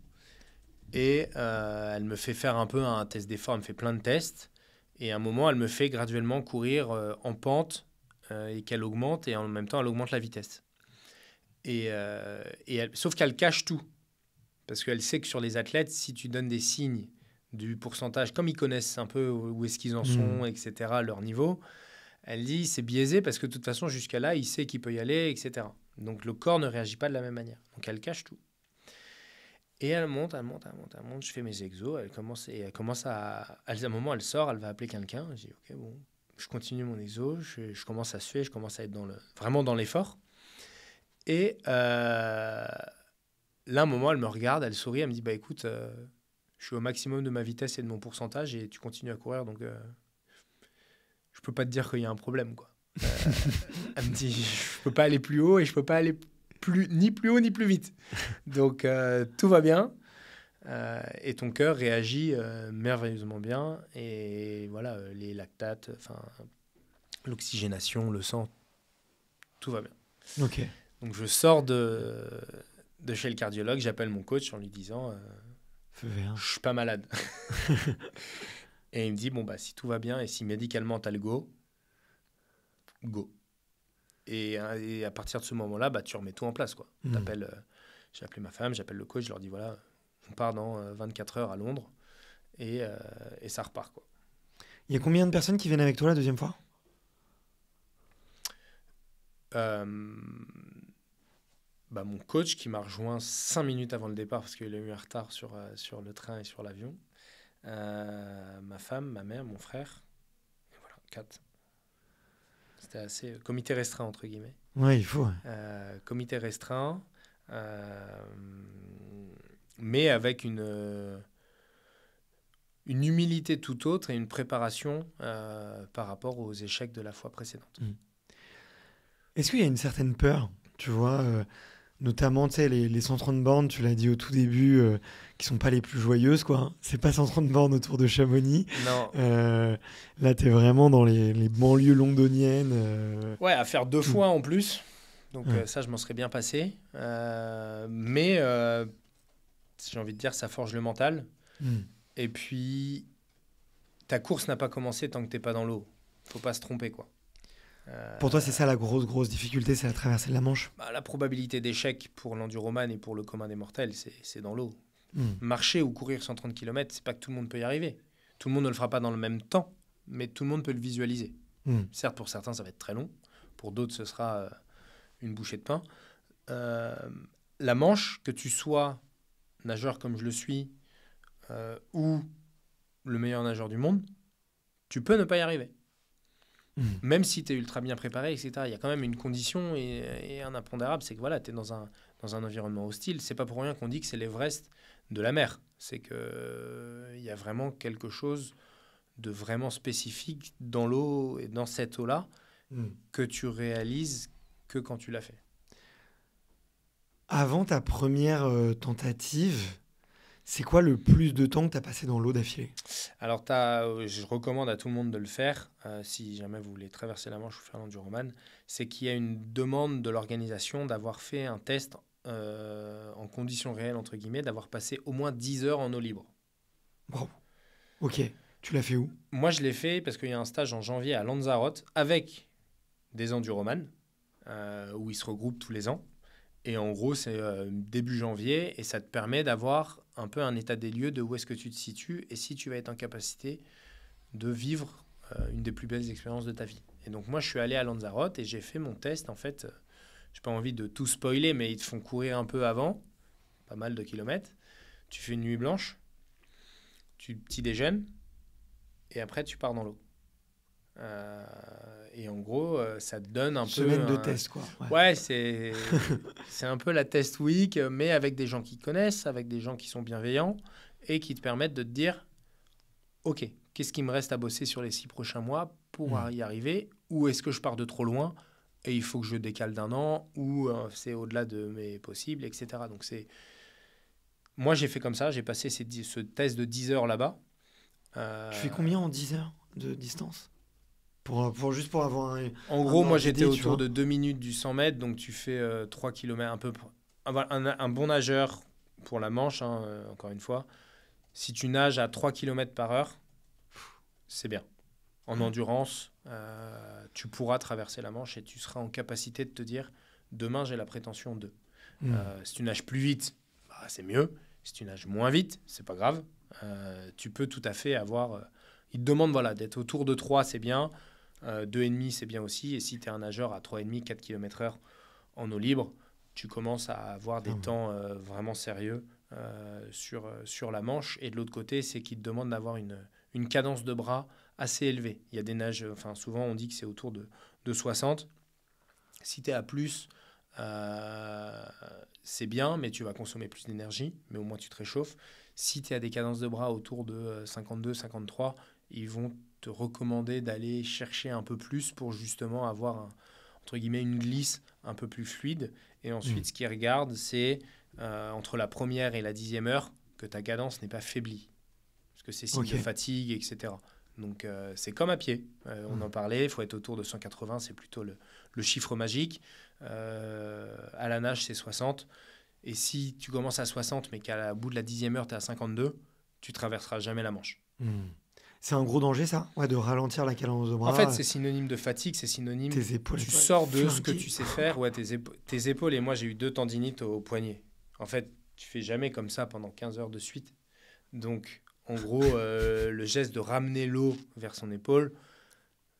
Et elle me fait faire un peu un test d'effort, elle me fait plein de tests. Et à un moment, elle me fait graduellement courir en pente et qu'elle augmente. Et en même temps, elle augmente la vitesse. Sauf qu'elle cache tout. Parce qu'elle sait que sur les athlètes, si tu donnes des signes du pourcentage, comme ils connaissent un peu où est-ce qu'ils en sont, etc., leur niveau, elle dit c'est biaisé parce que de toute façon, jusqu'à là, il sait qu'il peut y aller, etc. Donc le corps ne réagit pas de la même manière. Donc elle cache tout. Et elle monte, je fais mes exos, à un moment, elle sort, elle va appeler quelqu'un. Je dis, ok, bon, je continue mon exo, je commence à suer, je commence à être vraiment dans l'effort. Et là, un moment, elle me regarde, elle sourit, elle me dit, bah écoute, je suis au maximum de ma vitesse et de mon pourcentage et tu continues à courir, donc je peux pas te dire qu'il y a un problème, quoi. Elle me dit, je peux pas aller plus haut et je peux pas aller ni plus haut ni plus vite. Donc, tout va bien. Et ton cœur réagit merveilleusement bien. Et voilà, les lactates, l'oxygénation, le sang, tout va bien. Ok. Donc, je sors de chez le cardiologue, j'appelle mon coach en lui disant Feu vert. je suis pas malade. Et il me dit, bon, bah, si tout va bien et si médicalement tu as le go. Et à partir de ce moment-là, bah, tu remets tout en place, quoi. J'ai appelé ma femme, j'appelle le coach, je leur dis voilà, on part dans 24 heures à Londres et ça repart, quoi. Il y a combien de personnes qui viennent avec toi la deuxième fois? Mon coach qui m'a rejoint 5 minutes avant le départ parce qu'il a eu un retard sur le train et sur l'avion. Ma femme, ma mère, mon frère. Et voilà, 4. C'était assez comité restreint, entre guillemets. Ouais, il faut. Comité restreint, mais avec une humilité tout autre et une préparation par rapport aux échecs de la fois précédente. Est-ce qu'il y a une certaine peur, tu vois, notamment, tu sais, les 130 bornes, tu l'as dit au tout début, qui sont pas les plus joyeuses, quoi. Hein. C'est pas 130 bornes autour de Chamonix. Non. Là, tu es vraiment dans les banlieues londoniennes. Ouais, à faire 2 fois en plus. Donc ça, je m'en serais bien passé. Mais j'ai envie de dire, ça forge le mental. Et puis, ta course n'a pas commencé tant que t'es pas dans l'eau. Faut pas se tromper, quoi. Pour toi, c'est ça la grosse difficulté, c'est la traversée de la Manche? La probabilité d'échec pour l'enduroman et pour le commun des mortels, c'est dans l'eau. Marcher ou courir 130 km, c'est pas que tout le monde peut y arriver. Tout le monde ne le fera pas dans le même temps, mais tout le monde peut le visualiser. Certes, pour certains, ça va être très long. Pour d'autres, ce sera une bouchée de pain. La Manche, que tu sois nageur comme je le suis, ou le meilleur nageur du monde, tu peux ne pas y arriver. Même si tu es ultra bien préparé, etc. Il y a quand même une condition et un impondérable, c'est que voilà, tu es dans un environnement hostile. C'est pas pour rien qu'on dit que c'est l'Everest de la mer. C'est qu'il y a vraiment quelque chose de vraiment spécifique dans l'eau et dans cette eau-là que tu réalises que quand tu l'as fait. Avant ta première tentative, c'est quoi le plus de temps que tu as passé dans l'eau d'affilée? Alors, je recommande à tout le monde de le faire, si jamais vous voulez traverser la Manche ou faire l'enduroman, c'est qu'il y a une demande de l'organisation d'avoir fait un test en conditions réelles, entre guillemets, d'avoir passé au moins 10 heures en eau libre. Bravo. Ok. Tu l'as fait où? Moi, je l'ai fait parce qu'il y a un stage en janvier à Lanzarote avec des enduromans où ils se regroupent tous les ans. Et en gros, c'est début janvier et ça te permet d'avoir un peu un état des lieux de où est-ce que tu te situes et si tu vas être en capacité de vivre une des plus belles expériences de ta vie. Et donc, moi, je suis allé à Lanzarote et j'ai fait mon test. En fait, je n'ai pas envie de tout spoiler, mais ils te font courir un peu avant, pas mal de kilomètres. Tu fais une nuit blanche. tu petit déjeunes et après tu pars dans l'eau. Et en gros, ça te donne un Semaine peu... de test, quoi. Ouais, c'est un peu la test week, mais avec des gens qui connaissent, avec des gens qui sont bienveillants et qui te permettent de te dire, OK, qu'est-ce qui me reste à bosser sur les 6 prochains mois pour y arriver? Ou est-ce que je pars de trop loin et il faut que je décale d'un an ou c'est au-delà de mes possibles, etc. Donc moi, j'ai fait comme ça. J'ai passé ce test de 10 heures là-bas. Tu fais combien en 10 heures de distance juste pour avoir En gros, moi, j'étais idée, autour de 2 minutes du 100 mètres. Donc, tu fais 3 km, un bon nageur pour la Manche, encore une fois. Si tu nages à 3 km par heure, c'est bien. En endurance, tu pourras traverser la Manche et tu seras en capacité de te dire demain, j'ai la prétention de. Si tu nages plus vite, c'est mieux. Si tu nages moins vite, c'est pas grave. Tu peux tout à fait avoir. Ils te demandent d'être autour de 3, c'est bien. 2,5, c'est bien aussi. Et si tu es un nageur à 3,5, 4 km/h en eau libre, tu commences à avoir des temps vraiment sérieux sur la Manche. Et de l'autre côté, c'est qu'ils te demandent d'avoir une cadence de bras assez élevée. Il y a des nages, souvent on dit que c'est autour de 60. Si tu es à plus, c'est bien, mais tu vas consommer plus d'énergie, mais au moins tu te réchauffes. Si tu es à des cadences de bras autour de 52, 53, ils vont te recommander d'aller chercher un peu plus pour justement avoir, entre guillemets, une glisse un peu plus fluide. Et ensuite, ce qu'ils regardent, c'est entre la première et la 10e heure que ta cadence n'est pas faiblie. Parce que c'est signe de fatigue, etc. Donc, c'est comme à pied. On en parlait, il faut être autour de 180, c'est plutôt le chiffre magique. À la nage, c'est 60. Et si tu commences à 60, mais qu'à bout de la 10e heure, tu es à 52, tu traverseras jamais la Manche. C'est un gros danger, ça, de ralentir la cadence de bras. En fait, c'est synonyme de fatigue, c'est synonyme... Tes épaules, tu sors de ce que tu sais faire. Ouais, tes épaules, et moi, j'ai eu 2 tendinites au poignet. En fait, tu fais jamais comme ça pendant 15 heures de suite. Donc, en gros, le geste de ramener l'eau vers son épaule,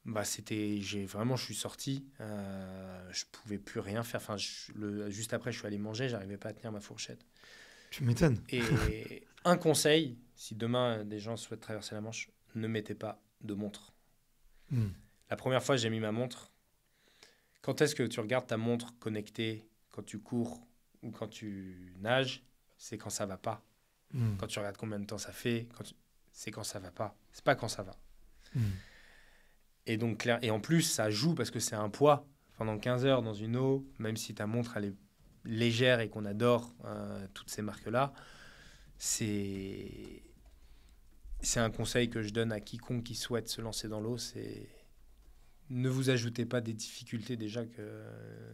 je suis sorti, je pouvais plus rien faire. Juste après, je suis allé manger, j'arrivais pas à tenir ma fourchette. Tu m'étonnes. Et un conseil, si demain des gens souhaitent traverser la Manche, ne mettez pas de montre. La première fois, j'ai mis ma montre. Quand est-ce que tu regardes ta montre connectée quand tu cours ou quand tu nages? C'est quand ça va pas. Quand tu regardes combien de temps ça fait, c'est quand ça va pas. C'est pas quand ça va. Et donc, et en plus, ça joue parce que c'est un poids. Pendant 15 heures dans une eau, même si ta montre elle est légère et qu'on adore toutes ces marques-là, c'est un conseil que je donne à quiconque qui souhaite se lancer dans l'eau, c'est ne vous ajoutez pas des difficultés déjà que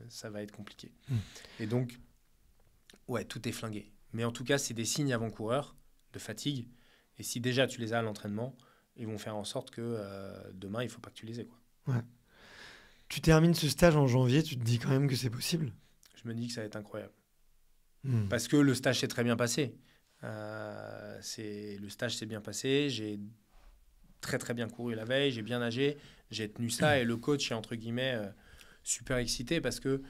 ça va être compliqué. Et donc, ouais, tout est flingué. Mais en tout cas, c'est des signes avant-coureurs de fatigue. Et si déjà tu les as à l'entraînement, ils vont faire en sorte que demain, il ne faut pas que tu les aies. Quoi. Ouais. Tu termines ce stage en janvier, tu te dis quand même que c'est possible? Je me dis que ça va être incroyable. Parce que le stage s'est très bien passé. Le stage s'est bien passé. J'ai très, très bien couru la veille. J'ai bien nagé. J'ai tenu ça. Et le coach est, entre guillemets, super excité parce que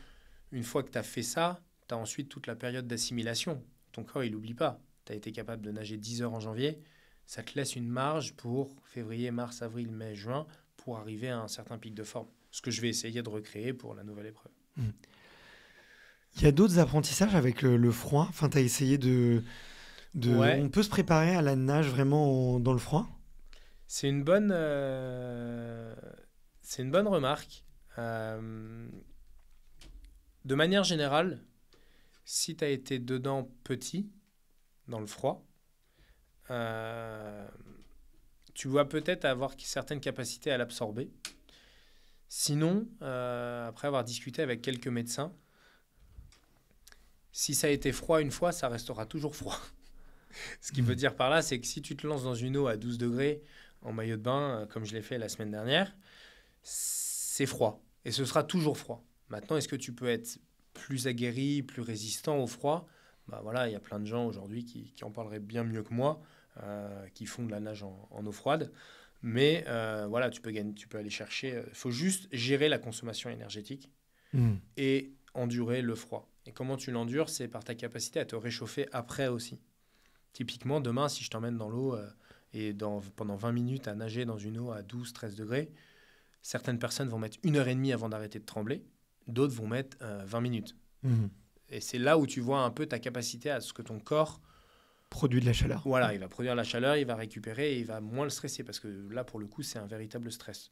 une fois que tu as fait ça, tu as ensuite toute la période d'assimilation. Ton corps, il n'oublie pas. Tu as été capable de nager 10 heures en janvier. Ça te laisse une marge pour février, mars, avril, mai, juin pour arriver à un certain pic de forme. Ce que je vais essayer de recréer pour la nouvelle épreuve. Il y a d'autres apprentissages avec le froid. Enfin, tu as essayé de... Ouais. On peut se préparer à la nage vraiment dans le froid? C'est une bonne remarque. De manière générale, si tu as été dedans petit, dans le froid, tu vas peut-être avoir certaines capacités à l'absorber. Sinon, après avoir discuté avec quelques médecins, si ça a été froid une fois, ça restera toujours froid. Ce qui veut dire par là, c'est que si tu te lances dans une eau à 12 degrés en maillot de bain, comme je l'ai fait la semaine dernière, c'est froid. Et ce sera toujours froid. Maintenant, est-ce que tu peux être plus aguerri, plus résistant au froid? Il y a plein de gens aujourd'hui qui en parleraient bien mieux que moi, qui font de la nage en eau froide. Mais tu peux aller chercher. Il faut juste gérer la consommation énergétique et endurer le froid. Et comment tu l'endures? C'est par ta capacité à te réchauffer après aussi. Typiquement, demain, si je t'emmène dans l'eau et pendant 20 minutes à nager dans une eau à 12-13 degrés, certaines personnes vont mettre 1 heure et demie avant d'arrêter de trembler, d'autres vont mettre 20 minutes. Et c'est là où tu vois un peu ta capacité à ce que ton corps produit de la chaleur. Voilà, il va produire la chaleur, il va récupérer et il va moins le stresser parce que là, pour le coup, c'est un véritable stress.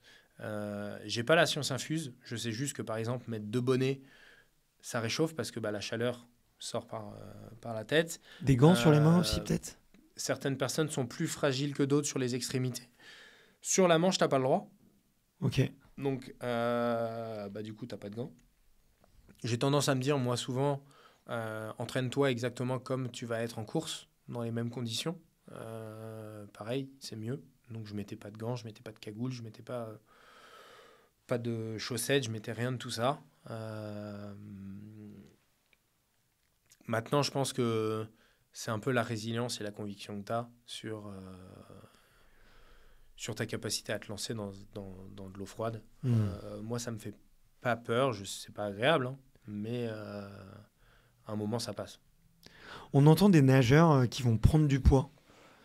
J'ai pas la science infuse. Je sais juste que, par exemple, mettre 2 bonnets, ça réchauffe parce que la chaleur sort par la tête. Des gants sur les mains aussi, peut-être? Certaines personnes sont plus fragiles que d'autres sur les extrémités. Sur la manche, t'as pas le droit. Ok. Donc, du coup, t'as pas de gants. J'ai tendance à me dire, moi, souvent, entraîne-toi exactement comme tu vas être en course, dans les mêmes conditions. Pareil, c'est mieux. Donc, je mettais pas de gants, je mettais pas de cagoule, je mettais pas de chaussettes, je mettais rien de tout ça. Maintenant, je pense que c'est un peu la résilience et la conviction que tu as sur ta capacité à te lancer dans de l'eau froide. Moi, ça me fait pas peur, c'est pas agréable, hein, mais à un moment, ça passe. On entend des nageurs qui vont prendre du poids.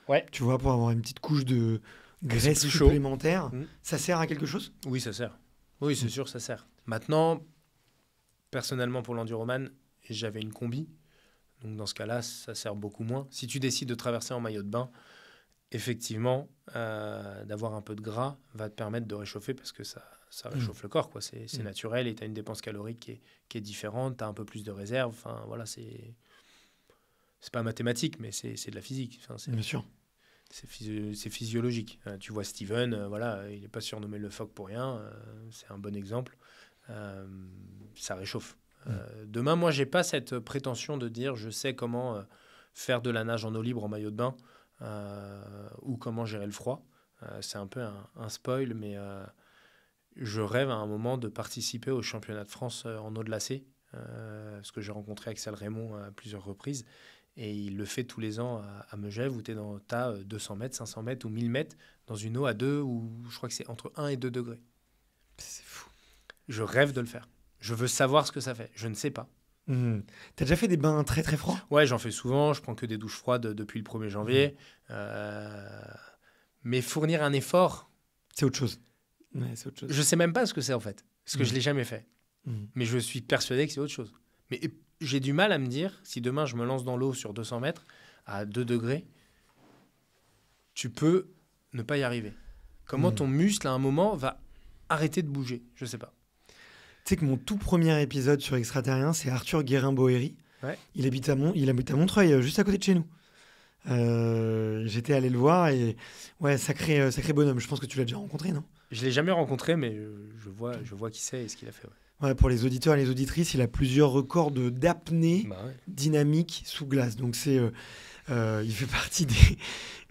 Ouais. Tu vois, pour avoir une petite couche de graisse supplémentaire. Ça sert à quelque chose? Oui, ça sert. Oui, c'est sûr, ça sert. Maintenant, personnellement, pour l'enduroman, j'avais une combi. Donc, dans ce cas-là, ça sert beaucoup moins. Si tu décides de traverser en maillot de bain, effectivement, d'avoir un peu de gras va te permettre de réchauffer parce que ça réchauffe le corps, quoi. C'est naturel et tu as une dépense calorique qui est différente. Tu as un peu plus de réserve. Enfin, voilà, c'est pas mathématique, mais c'est de la physique. Enfin, bien sûr. C'est physiologique. Tu vois Steven, voilà, il n'est pas surnommé le phoque pour rien. C'est un bon exemple. Ça réchauffe. Demain, moi, j'ai pas cette prétention de dire je sais comment faire de la nage en eau libre en maillot de bain ou comment gérer le froid. C'est un peu un spoil, mais je rêve à un moment de participer au championnat de France en eau de lacet, parce que j'ai rencontré Axel Raymond à plusieurs reprises. Et il le fait tous les ans à Megève, où tu as 200 mètres, 500 mètres ou 1000 mètres dans une eau à 2, où je crois que c'est entre 1 et 2 degrés. C'est fou. Je rêve de le faire. Je veux savoir ce que ça fait. Je ne sais pas. T'as déjà fait des bains très très froids? Ouais, j'en fais souvent. Je prends que des douches froides depuis le 1er janvier. Mais fournir un effort... C'est autre chose. Ouais, c'est autre chose. Je sais même pas ce que c'est en fait, parce que je ne l'ai jamais fait. Mais je suis persuadé que c'est autre chose. Mais j'ai du mal à me dire, si demain je me lance dans l'eau sur 200 mètres, à 2 degrés, tu peux ne pas y arriver. Comment ton muscle, à un moment, va arrêter de bouger? Je sais pas. Tu sais que mon tout premier épisode sur Extraterrien, c'est Arthur Guérin-Boéry. Ouais. Il habite à Montreuil, juste à côté de chez nous. J'étais allé le voir et ouais, sacré bonhomme. Je pense que tu l'as déjà rencontré, non? Je l'ai jamais rencontré, mais je vois qui c'est et ce qu'il a fait. Ouais. Ouais, pour les auditeurs et les auditrices, il a plusieurs records d'apnée dynamique sous glace. Donc il fait partie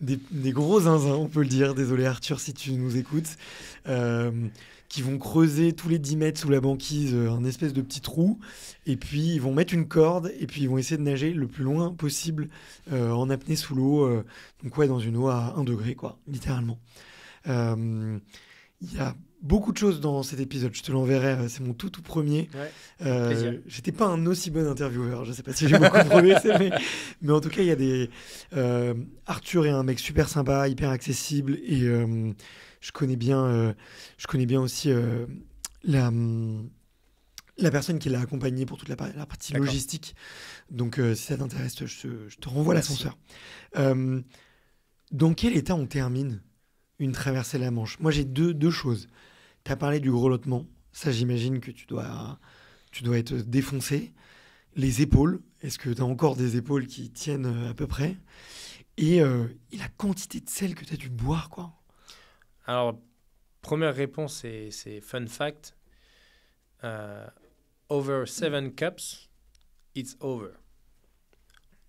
des gros zinzins, on peut le dire. Désolé Arthur si tu nous écoutes. Qui vont creuser tous les 10 mètres sous la banquise un espèce de petit trou. Et puis ils vont mettre une corde et puis ils vont essayer de nager le plus loin possible en apnée sous l'eau. Donc ouais, dans une eau à 1 degré, quoi, littéralement. Il y a beaucoup de choses dans cet épisode, je te l'enverrai, c'est mon tout premier. Ouais, j'étais pas un aussi bon intervieweur, je sais pas si j'ai beaucoup progressé, mais en tout cas il y a des... Arthur est un mec super sympa, hyper accessible, et je connais bien aussi la personne qui l'a accompagné pour toute la partie logistique. Donc si ça t'intéresse, je te renvoie l'ascenseur. Dans quel état on termine une traversée de la Manche? Moi j'ai deux choses. Tu as parlé du grelottement. Ça, j'imagine que tu dois être défoncé. Les épaules. Est-ce que tu as encore des épaules qui tiennent à peu près? Et la quantité de sel que tu as dû boire, quoi. Alors, première réponse, c'est fun fact. Over 7 cups, it's over.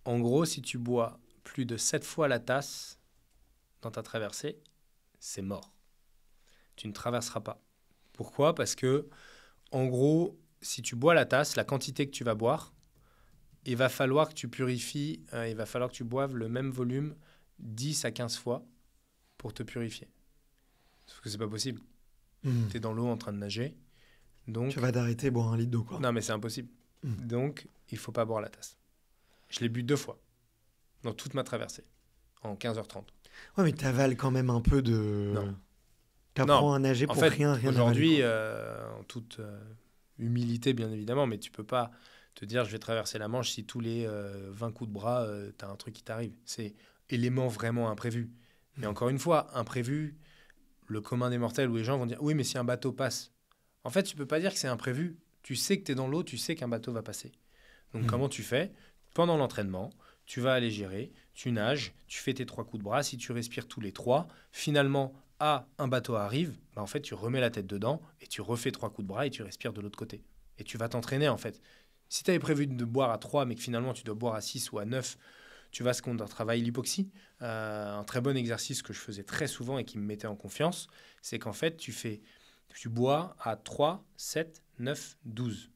En gros, si tu bois plus de 7 fois la tasse dans ta traversée, c'est mort. Tu ne traverseras pas. Pourquoi? Parce que, en gros, si tu bois la tasse, la quantité que tu vas boire, il va falloir que tu purifies, il va falloir que tu boives le même volume 10 à 15 fois pour te purifier. Sauf que c'est pas possible. Tu es dans l'eau en train de nager. Donc, tu vas t'arrêter boire 1 litre d'eau, quoi. Non, mais c'est impossible. Donc, il faut pas boire la tasse. Je l'ai bu 2 fois dans toute ma traversée, en 15h30. Ouais, mais t'avales quand même un peu de... Non. T'apprends Non. à nager En pour fait, rien avaler, aujourd'hui, quoi. en toute humilité, bien évidemment, mais tu peux pas te dire je vais traverser la Manche si tous les 20 coups de bras, tu as un truc qui t'arrive. C'est élément vraiment imprévu. Mais encore une fois, imprévu, le commun des mortels où les gens vont dire oui, mais si un bateau passe. En fait, tu peux pas dire que c'est imprévu. Tu sais que tu es dans l'eau, tu sais qu'un bateau va passer. Donc, Mm. comment tu fais? Pendant l'entraînement, tu vas aller gérer, tu nages, tu fais tes 3 coups de bras. Si tu respires tous les 3, finalement, un bateau arrive, bah, en fait, tu remets la tête dedans et tu refais 3 coups de bras et tu respires de l'autre côté. Et tu vas t'entraîner, en fait. Si tu avais prévu de boire à 3, mais que finalement tu dois boire à 6 ou à 9, tu vas ce qu'on travaille l'hypoxie. Un très bon exercice que je faisais très souvent et qui me mettait en confiance, c'est qu'en fait, tu bois à 3, 7, 9, 12.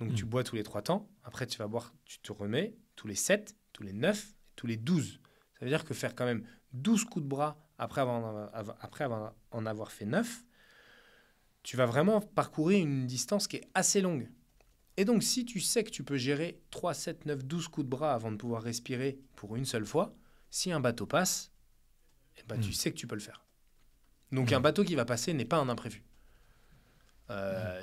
Donc tu Mm. bois tous les 3 temps. Après, tu vas boire, tu te remets tous les 7, tous les 9, tous les 12. Ça veut dire que faire quand même 12 coups de bras après en avoir fait 9, tu vas vraiment parcourir une distance qui est assez longue. Et donc, si tu sais que tu peux gérer 3, 7, 9, 12 coups de bras avant de pouvoir respirer pour une seule fois, si un bateau passe, eh ben, tu Mm. sais que tu peux le faire. Donc, un Mm. bateau qui va passer n'est pas un imprévu. Mm.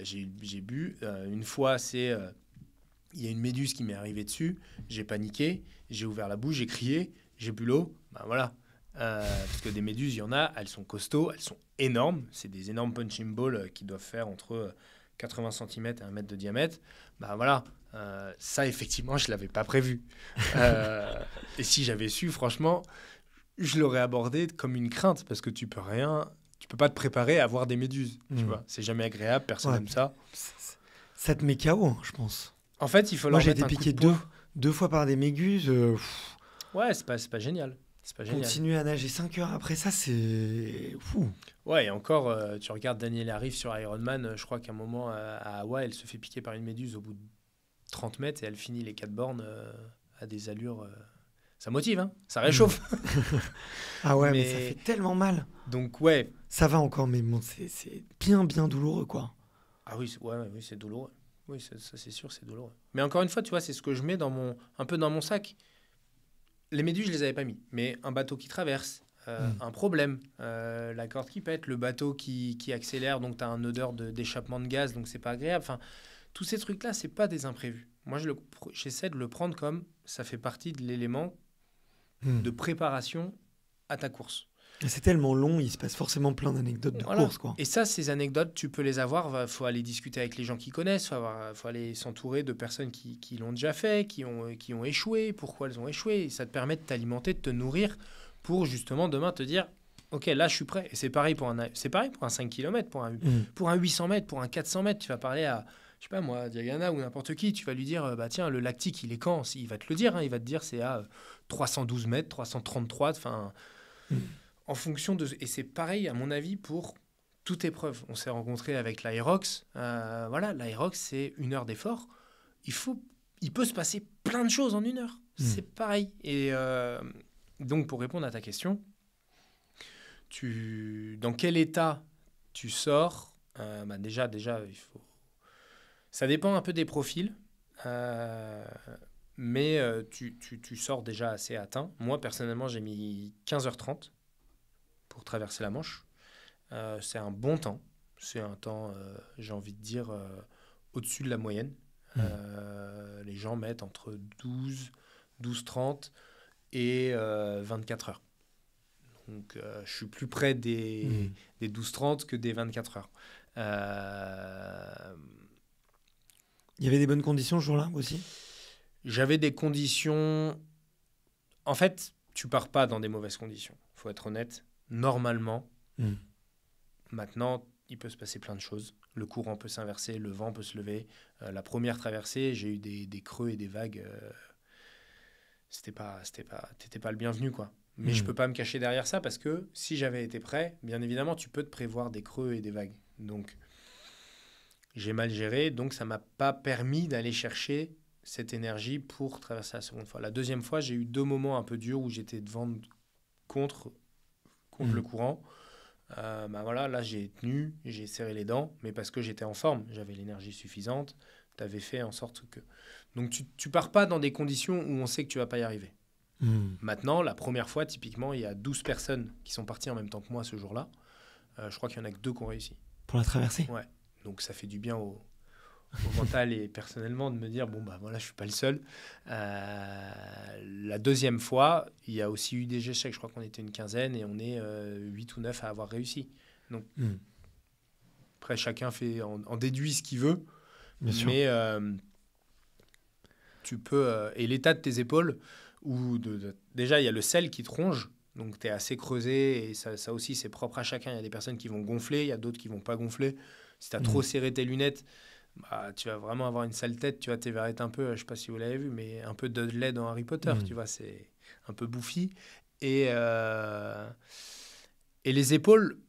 J'ai bu. Une fois, il y a une méduse qui m'est arrivée dessus. J'ai paniqué, j'ai ouvert la bouche, j'ai crié, j'ai bu l'eau. Ben voilà. Parce que des méduses, il y en a, elles sont costauds, elles sont énormes. C'est des énormes punching balls qui doivent faire entre 80 cm et 1 mètre de diamètre. Ben voilà. Ça, effectivement, je ne l'avais pas prévu. Et si j'avais su, franchement, je l'aurais abordé comme une crainte parce que tu peux rien. Tu peux pas te préparer à voir des méduses. Tu Mm. vois, c'est jamais agréable, personne Ouais, n'aime ça. ça te met KO, hein, je pense. En fait, il faut Moi, leur j'ai mettre été un coup de piqué deux, poing. deux fois par des méduses. Ouais, c'est pas génial. C'est pas génial. Continuer à nager 5 heures après ça, c'est fou. Ouais, et encore, tu regardes Daniel Harif sur Iron Man, je crois qu'à un moment, à Hawaï, elle se fait piquer par une méduse au bout de 30 mètres et elle finit les 4 bornes à des allures. Ça motive, hein, ça Mm. réchauffe. Ah ouais, mais ça fait Mais tellement mal. donc, ouais. Ça va encore, mais bon, c'est bien, bien douloureux, quoi. Ah oui, oui, c'est douloureux. Oui, ça, c'est sûr, c'est douloureux. Mais encore une fois, tu vois, c'est ce que je mets un peu dans mon sac. Les méduses, je les avais pas mis. Mais un bateau qui traverse, Mm. un problème, la corde qui pète, le bateau qui accélère, donc tu as un odeur d'échappement de gaz, donc c'est pas agréable. Enfin, tous ces trucs-là, c'est pas des imprévus. Moi, j'essaie de le prendre comme ça fait partie de l'élément Mm. de préparation à ta course. Et c'est tellement long, il se passe forcément plein d'anecdotes de Voilà. course, quoi. Et ça, ces anecdotes, tu peux les avoir. Il faut aller discuter avec les gens qui connaissent. Faut aller s'entourer de personnes qui l'ont déjà fait, qui ont échoué, pourquoi elles ont échoué. Et ça te permet de t'alimenter, de te nourrir pour justement demain te dire ok, là, je suis prêt. Et c'est pareil pour un 5 km, pour un 800 mètres, pour un 400 mètres. Tu vas parler à, je sais pas moi, Diagana ou n'importe qui. Tu vas lui dire bah tiens, le lactique, il est quand? Il va te le dire. Hein, il va te dire c'est à 312 mètres, 333. Enfin. Mm. En fonction de... Et c'est pareil, à mon avis, pour toute épreuve. On s'est rencontré avec l'Aerox. Voilà, l'Aerox, c'est 1 heure d'effort. Il peut se passer plein de choses en 1 heure. C'est pareil. Et donc, pour répondre à ta question, dans quel état tu sors? Bah déjà, il faut... Ça dépend un peu des profils. Mais tu sors déjà assez atteint. Moi, personnellement, j'ai mis 15h30 pour traverser la Manche. C'est un bon temps. C'est un temps, j'ai envie de dire, au-dessus de la moyenne. Les gens mettent entre 12-30 et 24 heures. Donc, je suis plus près des 12-30 que des 24 heures. Il y avait des bonnes conditions ce jour-là aussi? J'avais des conditions... En fait, tu pars pas dans des mauvaises conditions. Il faut être honnête. Normalement, maintenant, il peut se passer plein de choses. Le courant peut s'inverser, le vent peut se lever. La première traversée, j'ai eu des creux et des vagues. T'étais pas le bienvenu, quoi. Mais je peux pas me cacher derrière ça parce que si j'avais été prêt, bien évidemment, tu peux te prévoir des creux et des vagues. Donc, j'ai mal géré, donc ça m'a pas permis d'aller chercher cette énergie pour traverser la seconde fois. La deuxième fois, j'ai eu 2 moments un peu durs où j'étais devant contre le courant. Bah voilà, là j'ai tenu, j'ai serré les dents, mais parce que j'étais en forme, j'avais l'énergie suffisante, tu avais fait en sorte que... Donc tu pars pas dans des conditions où on sait que tu vas pas y arriver. Maintenant, la première fois, typiquement, il y a 12 personnes qui sont parties en même temps que moi ce jour-là. Je crois qu'il y en a que 2 qui ont réussi. Pour la traversée. Ouais. Donc ça fait du bien au mental et personnellement de me dire, bon, bah voilà, je suis pas le seul. La deuxième fois, il y a aussi eu des échecs. Je crois qu'on était une quinzaine et on est 8 ou 9 à avoir réussi. Donc après, chacun en déduit ce qu'il veut. Bien sûr. Mais tu peux... et l'état de tes épaules, déjà, il y a le sel qui te ronge. Donc, tu es assez creusé. Et ça aussi, c'est propre à chacun. Il y a des personnes qui vont gonfler. Il y a d'autres qui vont pas gonfler. Si tu as trop serré tes lunettes, bah, tu vas vraiment avoir une sale tête. Tu vas t'évarrer un peu. Je sais pas si vous l'avez vu, mais un peu de lait dans Harry Potter. Tu vois, c'est un peu bouffi. Et les épaules,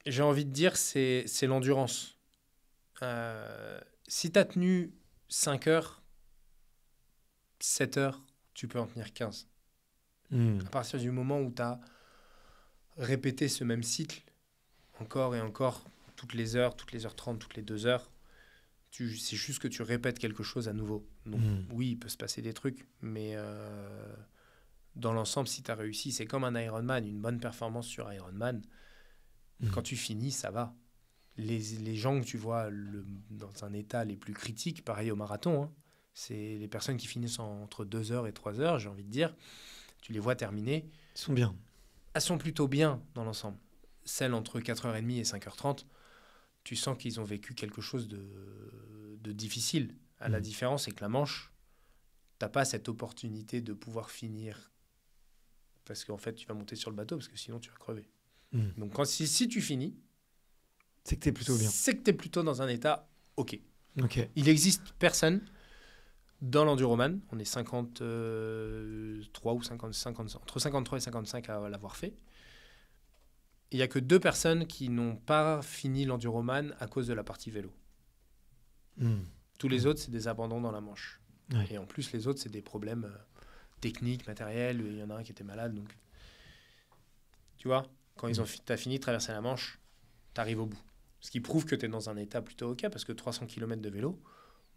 j'ai envie de dire, c'est l'endurance. Si tu as tenu 5 heures, 7 heures, tu peux en tenir 15. À partir du moment où tu as répété ce même cycle, encore et encore, toutes les heures 30, toutes les 2 heures, c'est juste que tu répètes quelque chose à nouveau. Donc oui, il peut se passer des trucs, mais dans l'ensemble, si tu as réussi, c'est comme un Ironman, une bonne performance sur Ironman. Quand tu finis, ça va. Les gens que tu vois dans un état les plus critiques, pareil au marathon, hein, c'est les personnes qui finissent entre 2 heures et 3 heures, j'ai envie de dire. Tu les vois terminer. Ils sont bien. Elles sont plutôt bien dans l'ensemble. Celles entre 4h30 et 5h30, tu sens qu'ils ont vécu quelque chose de difficile. La différence, c'est que la manche, tu n'as pas cette opportunité de pouvoir finir. Parce qu'en fait, tu vas monter sur le bateau, parce que sinon, tu vas crever. Donc, si tu finis, c'est que tu es plutôt bien. C'est que tu es plutôt dans un état OK. Il n'existe personne dans l'enduroman. On est 53 ou 50, entre 53 et 55 à l'avoir fait. Il n'y a que 2 personnes qui n'ont pas fini l'enduroman à cause de la partie vélo. Tous les autres, c'est des abandons dans la Manche. Ouais. Et en plus, les autres, c'est des problèmes techniques, matériels. Il y en a un qui était malade. Donc, tu vois, quand t'as fini de traverser la Manche, tu arrives au bout. Ce qui prouve que tu es dans un état plutôt OK, parce que 300 km de vélo,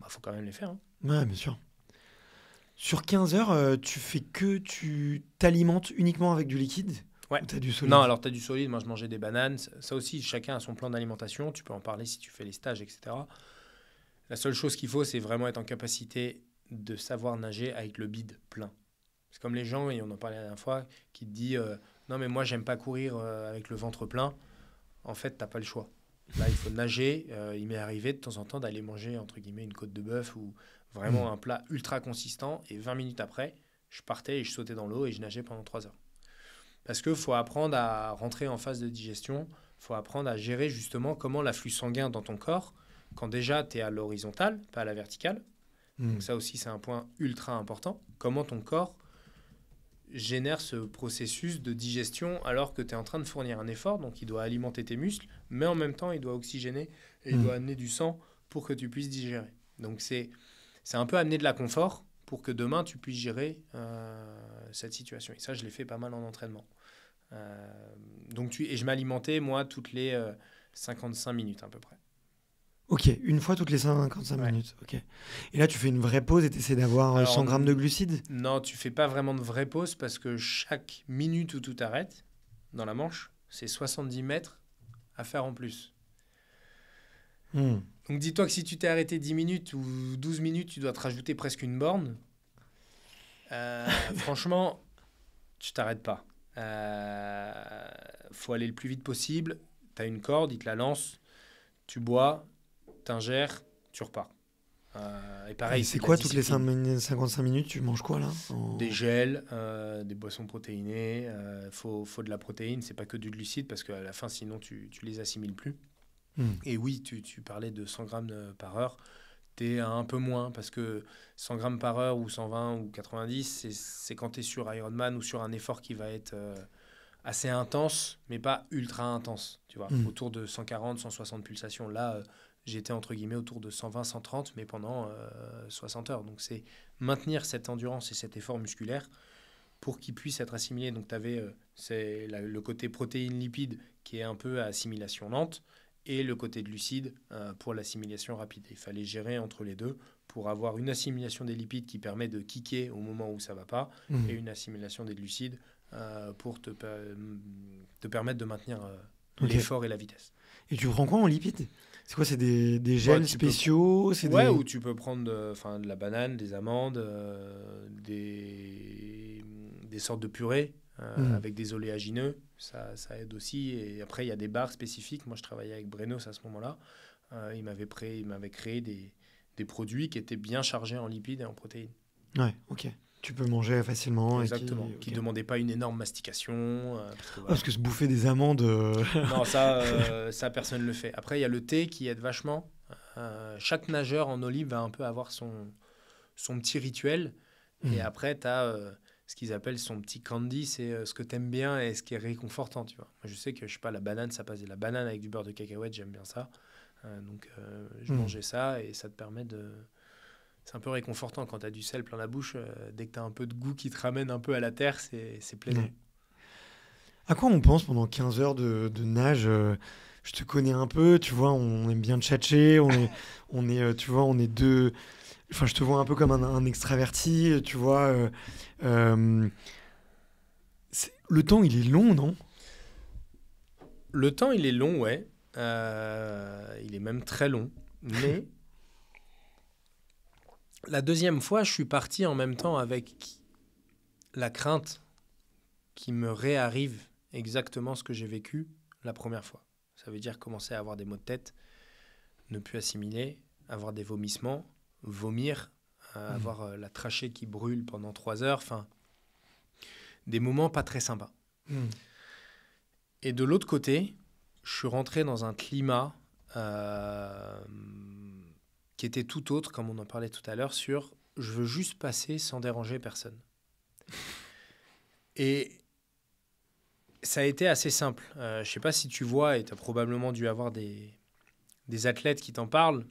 faut quand même les faire. Hein. Ouais, bien sûr. Sur 15 heures, tu t'alimentes uniquement avec du liquide? Ouais. Ou t'as du solide? Non, alors tu as du solide. Moi, je mangeais des bananes. Ça aussi, chacun a son plan d'alimentation. Tu peux en parler si tu fais les stages, etc. La seule chose qu'il faut, c'est vraiment être en capacité de savoir nager avec le bide plein. C'est comme les gens, et on en parlait la dernière fois, qui te disent non, mais moi, j'aime pas courir avec le ventre plein. En fait, t'as pas le choix. Là, il faut nager. Il m'est arrivé de temps en temps d'aller manger, entre guillemets, une côte de bœuf ou vraiment un plat ultra consistant. Et 20 minutes après, je partais et je sautais dans l'eau et je nageais pendant 3 heures. Parce qu'il faut apprendre à rentrer en phase de digestion. Il faut apprendre à gérer justement comment l'afflux sanguin dans ton corps, quand déjà tu es à l'horizontale, pas à la verticale. Donc ça aussi, c'est un point ultra important. Comment ton corps génère ce processus de digestion alors que tu es en train de fournir un effort. Donc, il doit alimenter tes muscles, mais en même temps, il doit oxygéner et il doit amener du sang pour que tu puisses digérer. Donc, c'est un peu amener de la confort pour que demain, tu puisses gérer cette situation. Et ça, je l'ai fait pas mal en entraînement. Et je m'alimentais, moi, toutes les 55 minutes à peu près. Ok, une fois toutes les 55 minutes. Ok. Et là, tu fais une vraie pause et tu essaies d'avoir 100 grammes de glucides? Non, tu fais pas vraiment de vraie pause parce que chaque minute où tu t'arrêtes dans la Manche, c'est 70 mètres à faire en plus. Donc dis-toi que si tu t'es arrêté 10 minutes ou 12 minutes, tu dois te rajouter presque une borne. Franchement, tu t'arrêtes pas. Faut aller le plus vite possible. Tu as une corde, il te la lance, tu bois, t'ingères, tu repars. Et pareil, c'est quoi toutes les 55 minutes? Tu manges quoi là? Des gels, des boissons protéinées. Faut de la protéine, c'est pas que du glucide parce qu'à la fin, sinon, tu les assimiles plus. Et oui, tu parlais de 100 grammes par heure. T'es un peu moins parce que 100 grammes par heure ou 120 ou 90, c'est quand tu es sur Ironman ou sur un effort qui va être assez intense, mais pas ultra intense. Tu vois, autour de 140, 160 pulsations. Là, j'étais entre guillemets autour de 120, 130, mais pendant 60 heures. Donc, c'est maintenir cette endurance et cet effort musculaire pour qu'il puisse être assimilé. Donc, tu avais le côté protéines-lipides qui est un peu à assimilation lente et le côté glucides pour l'assimilation rapide. Il fallait gérer entre les deux pour avoir une assimilation des lipides qui permet de kicker au moment où ça ne va pas, et une assimilation des glucides pour te permettre de maintenir l'effort et la vitesse. Et tu prends quoi en lipides? C'est quoi? C'est des gels spéciaux? Ou tu peux prendre de la banane, des amandes, des sortes de purées avec des oléagineux. Ça aide aussi. Et après, il y a des barres spécifiques. Moi, je travaillais avec Brenos à ce moment-là. Il m'avait créé des produits qui étaient bien chargés en lipides et en protéines. Ouais, ok. Tu peux manger facilement. Exactement. Qui ne demandaient pas une énorme mastication. Parce que se bouffer des amandes... Non, ça, personne ne le fait. Après, il y a le thé qui aide vachement. Chaque nageur en eau libre va un peu avoir son petit rituel. Et après, tu as ce qu'ils appellent son petit candy. C'est ce que tu aimes bien et ce qui est réconfortant. Tu vois. Moi, je sais que, je sais pas, la banane, ça passe de la banane avec du beurre de cacahuète. J'aime bien ça. Donc, je mangeais ça et ça te permet de... C'est un peu réconfortant quand tu as du sel plein la bouche. Dès que tu as un peu de goût qui te ramène un peu à la terre, c'est plaisant. Ouais. À quoi on pense pendant 15 heures de nage? Je te connais un peu, tu vois, on aime bien tchatcher, tu vois, on est deux... Enfin, je te vois un peu comme un extraverti, tu vois. Le temps, il est long, non? Le temps, il est long, ouais. Il est même très long. Mais... La deuxième fois, je suis parti en même temps avec la crainte qui me réarrive exactement ce que j'ai vécu la première fois. Ça veut dire commencer à avoir des maux de tête, ne plus assimiler, avoir des vomissements, vomir, avoir la trachée qui brûle pendant 3 heures, enfin, des moments pas très sympas. Et de l'autre côté, je suis rentré dans un climat... qui était tout autre, comme on en parlait tout à l'heure, sur « je veux juste passer sans déranger personne ». Et ça a été assez simple. Je ne sais pas si tu vois, et tu as probablement dû avoir des athlètes qui t'en parlent,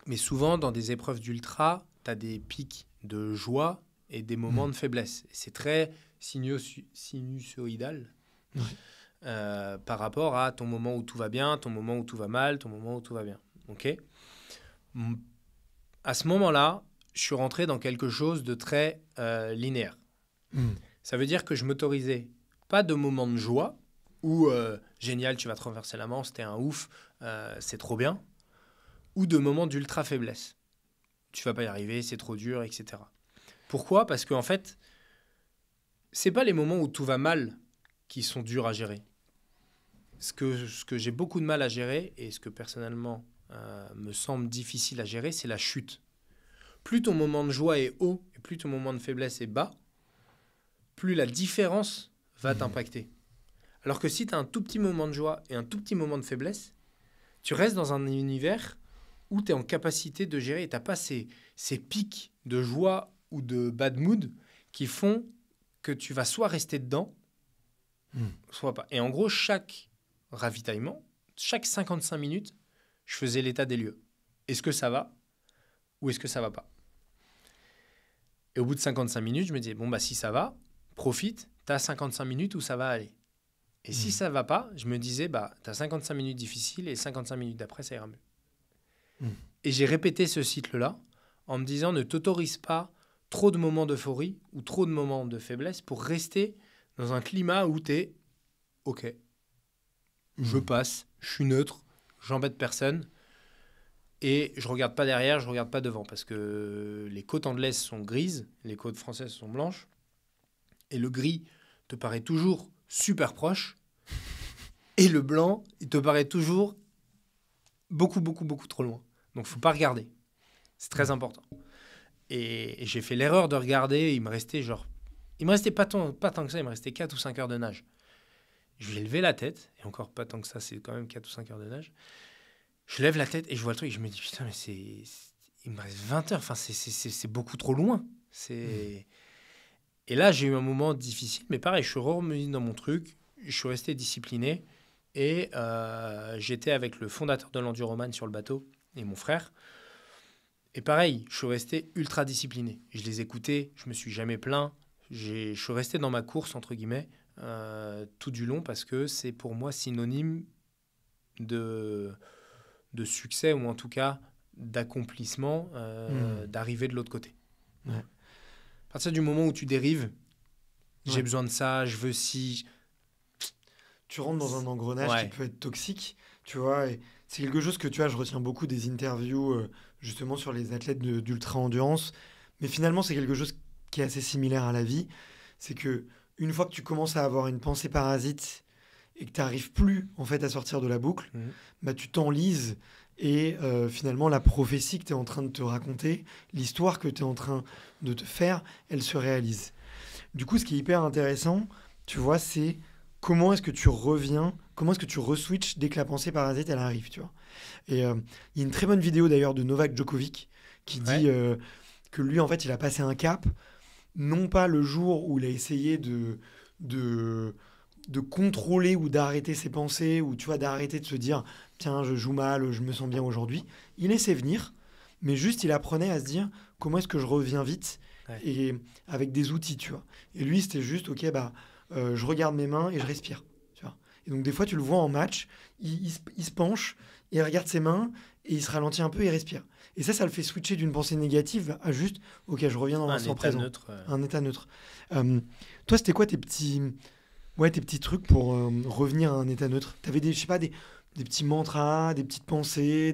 mais souvent, dans des épreuves d'ultra, tu as des pics de joie et des moments de faiblesse. Et c'est très sinusoïdal par rapport à ton moment où tout va bien, ton moment où tout va mal, ton moment où tout va bien. Ok ? À ce moment-là, je suis rentré dans quelque chose de très linéaire. Ça veut dire que je m'autorisais pas de moments de joie où génial, tu vas te renverser la Manche, c'était un ouf, c'est trop bien, ou de moments d'ultra faiblesse. Tu vas pas y arriver, c'est trop dur, etc. Pourquoi ? Parce qu'en fait, c'est pas les moments où tout va mal qui sont durs à gérer. Ce que j'ai beaucoup de mal à gérer et ce que personnellement me semble difficile à gérer, c'est la chute. Plus ton moment de joie est haut et plus ton moment de faiblesse est bas, plus la différence va t'impacter. Alors que si tu as un tout petit moment de joie et un tout petit moment de faiblesse, tu restes dans un univers où tu es en capacité de gérer et tu n'as pas ces pics de joie ou de bad mood qui font que tu vas soit rester dedans, soit pas. Et en gros, chaque ravitaillement, chaque 55 minutes, je faisais l'état des lieux. Est-ce que ça va ou est-ce que ça va pas? Et au bout de 55 minutes, je me disais, bon, bah, si ça va, profite, tu as 55 minutes où ça va aller. Et si ça va pas, je me disais, bah, tu as 55 minutes difficiles et 55 minutes d'après, ça ira mieux. Et j'ai répété ce cycle-là en me disant, ne t'autorise pas trop de moments d'euphorie ou trop de moments de faiblesse pour rester dans un climat où tu es OK. Je passe, je suis neutre, j'embête personne et je regarde pas derrière, je regarde pas devant parce que les côtes anglaises sont grises, les côtes françaises sont blanches et le gris te paraît toujours super proche et le blanc, il te paraît toujours beaucoup trop loin. Donc faut pas regarder. C'est très important. Et j'ai fait l'erreur de regarder, il me restait pas tant que ça, il me restait 4 ou 5 heures de nage. Je vais lever la tête, et encore pas tant que ça, c'est quand même 4 ou 5 heures de nage. Je lève la tête et je vois le truc, et je me dis, putain, mais il me reste 20 heures, enfin, c'est beaucoup trop loin. Et là, j'ai eu un moment difficile, mais pareil, je suis remis dans mon truc, je suis resté discipliné, et j'étais avec le fondateur de l'Enduroman sur le bateau, et mon frère. Et pareil, je suis resté ultra discipliné. Je les écoutais, je me suis jamais plaint, je suis resté dans ma course, entre guillemets, tout du long parce que c'est pour moi synonyme de succès ou en tout cas d'accomplissement, d'arriver de l'autre côté. Ouais. À partir du moment où tu dérives, j'ai Ouais. besoin de ça, je veux ci. Tu rentres dans un engrenage Ouais. qui peut être toxique, tu vois. Et c'est quelque chose que, tu vois, je retiens beaucoup des interviews justement sur les athlètes d'ultra-endurance. Mais finalement, c'est quelque chose qui est assez similaire à la vie. C'est que une fois que tu commences à avoir une pensée parasite et que tu n'arrives plus en fait à sortir de la boucle, Mhm. bah, tu t'enlises et finalement la prophétie que tu es en train de te raconter, l'histoire que tu es en train de te faire, elle se réalise. Du coup, ce qui est hyper intéressant, tu vois, c'est comment est-ce que tu reviens, comment est-ce que tu reswitches dès que la pensée parasite, elle arrive, tu vois. Et il y a une très bonne vidéo d'ailleurs de Novak Djokovic qui dit Ouais. que lui, en fait, il a passé un cap, non pas le jour où il a essayé de, de contrôler ou d'arrêter ses pensées, ou tu vois, d'arrêter de se dire, tiens, je joue mal, je me sens bien aujourd'hui. Il laissait venir, mais juste il apprenait à se dire, comment est-ce que je reviens vite, Ouais. et avec des outils, tu vois. Et lui, c'était juste, ok, bah, je regarde mes mains et je respire, tu vois. Et donc des fois, tu le vois en match, il se penche, il regarde ses mains, et il se ralentit un peu et il respire. Et ça le fait switcher d'une pensée négative à juste, ok, je reviens dans Un l'instant état présent, neutre. un état neutre. Toi, c'était quoi tes petits trucs pour revenir à un état neutre? T'avais je sais pas, des petits mantras, des petites pensées,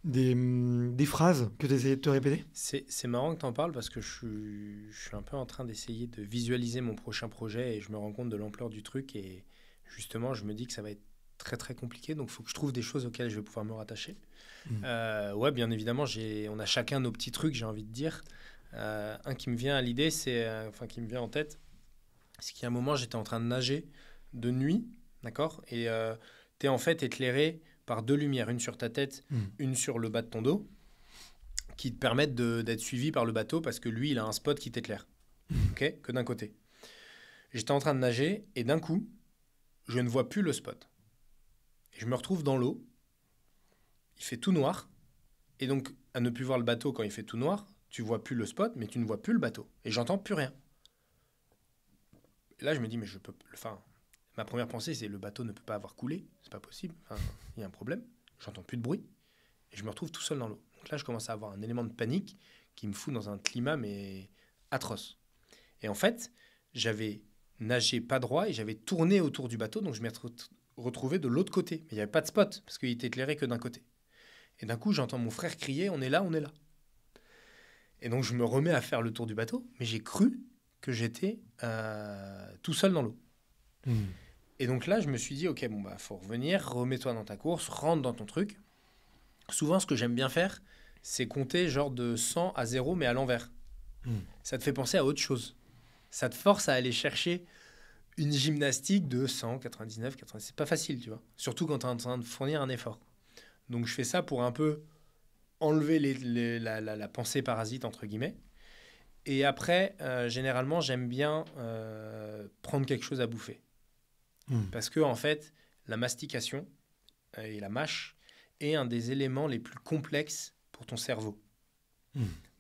des phrases que tu essayais de te répéter? C'est marrant que tu en parles parce que je suis un peu en train d'essayer de visualiser mon prochain projet et je me rends compte de l'ampleur du truc et justement je me dis que ça va être très très compliqué donc il faut que je trouve des choses auxquelles je vais pouvoir me rattacher. Ouais, bien évidemment, on a chacun nos petits trucs, j'ai envie de dire. Un qui me vient à l'idée, qui me vient en tête, c'est qu'il y a un moment, j'étais en train de nager de nuit, d'accord? Et tu es en fait éclairé par deux lumières, une sur ta tête, une sur le bas de ton dos, qui te permettent d'être suivi par le bateau parce que lui, il a un spot qui t'éclaire, ok? Que d'un côté. J'étais en train de nager et d'un coup, je ne vois plus le spot. Et je me retrouve dans l'eau, il fait tout noir, et donc à ne plus voir le bateau quand il fait tout noir, tu vois plus le spot, mais tu ne vois plus le bateau. Et j'entends plus rien. Et là, je me dis, mais je peux. Enfin, ma première pensée, c'est le bateau ne peut pas avoir coulé, c'est pas possible. Enfin, il y a un problème. J'entends plus de bruit et je me retrouve tout seul dans l'eau. Donc là, je commence à avoir un élément de panique qui me fout dans un climat mais atroce. Et en fait, j'avais nagé pas droit et j'avais tourné autour du bateau, donc je m'étais retrouvé de l'autre côté. Mais il n'y avait pas de spot parce qu'il était éclairé que d'un côté. Et d'un coup, j'entends mon frère crier, on est là, on est là. Et donc, je me remets à faire le tour du bateau, mais j'ai cru que j'étais tout seul dans l'eau. Et donc là, je me suis dit, ok, bon, bah, faut revenir, remets-toi dans ta course, rentre dans ton truc. Souvent, ce que j'aime bien faire, c'est compter genre de 100 à 0, mais à l'envers. Ça te fait penser à autre chose. Ça te force à aller chercher une gymnastique de 100, 99, 80. C'est pas facile, tu vois. Surtout quand tu es en train de fournir un effort. Donc, je fais ça pour un peu enlever la pensée parasite, entre guillemets. Et après, généralement, j'aime bien prendre quelque chose à bouffer. Parce que, en fait, la mastication et la mâche est un des éléments les plus complexes pour ton cerveau.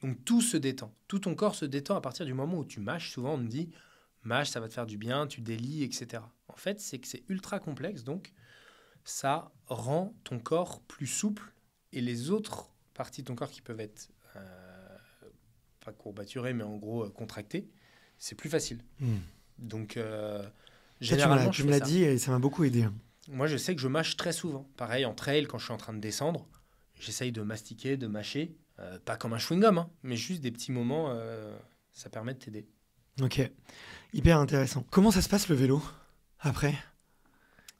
Donc, tout se détend. Tout ton corps se détend à partir du moment où tu mâches. Souvent, on me dit, mâche, ça va te faire du bien, tu délies, etc. En fait, c'est que c'est ultra complexe. Donc, ça rend ton corps plus souple et les autres parties de ton corps qui peuvent être pas courbaturées, mais en gros contractées, c'est plus facile. Donc, généralement, tu me l'as dit et ça m'a beaucoup aidé. Moi, je sais que je mâche très souvent. Pareil, en trail, quand je suis en train de descendre, j'essaye de mastiquer, de mâcher. Pas comme un chewing-gum, hein, mais juste des petits moments, ça permet de t'aider. Ok, hyper intéressant. Comment ça se passe le vélo après?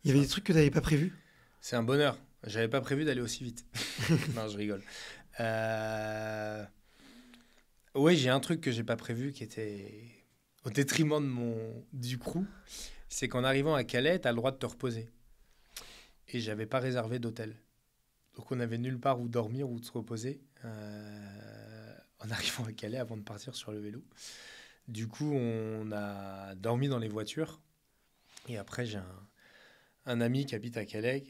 Il y avait des trucs que tu n'avais pas prévus? C'est un bonheur. J'avais pas prévu d'aller aussi vite. Non, je rigole. Oui, j'ai un truc que j'ai pas prévu qui était au détriment du crew. C'est qu'en arrivant à Calais, tu as le droit de te reposer. Et j'avais pas réservé d'hôtel. Donc on avait nulle part où dormir ou de se reposer en arrivant à Calais avant de partir sur le vélo. Du coup, on a dormi dans les voitures. Et après, j'ai un ami qui habite à Calais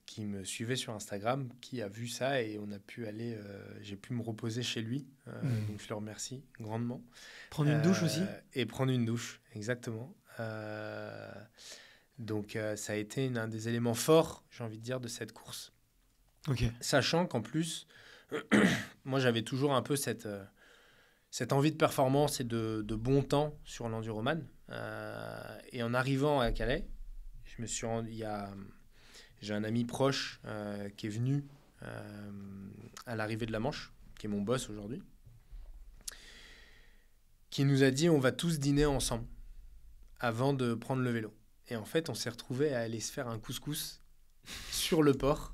qui me suivait sur Instagram, qui a vu ça et on a pu aller. J'ai pu me reposer chez lui. Donc je le remercie grandement. Prendre une douche aussi? Et prendre une douche, exactement. Donc ça a été un des éléments forts, j'ai envie de dire, de cette course. Ok. Sachant qu'en plus, moi, j'avais toujours un peu cette envie de performance et de bon temps sur l'enduroman. Et en arrivant à Calais, je me suis rendu, j'ai un ami proche qui est venu à l'arrivée de la Manche, qui est mon boss aujourd'hui, qui nous a dit on va tous dîner ensemble avant de prendre le vélo. Et en fait, on s'est retrouvés à aller se faire un couscous sur le port,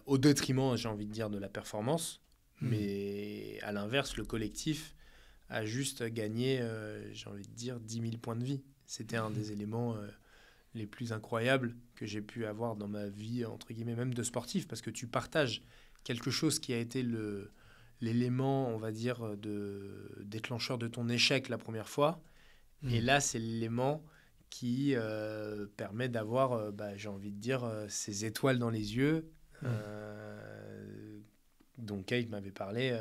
au détriment, j'ai envie de dire, de la performance. Mais à l'inverse, le collectif a juste gagné, j'ai envie de dire, 10 000 points de vie. C'était un des éléments les plus incroyables que j'ai pu avoir dans ma vie, entre guillemets, même de sportif, parce que tu partages quelque chose qui a été l'élément, on va dire, déclencheur de ton échec la première fois. Et là, c'est l'élément qui permet d'avoir, j'ai envie de dire, ces étoiles dans les yeux dont Kate m'avait parlé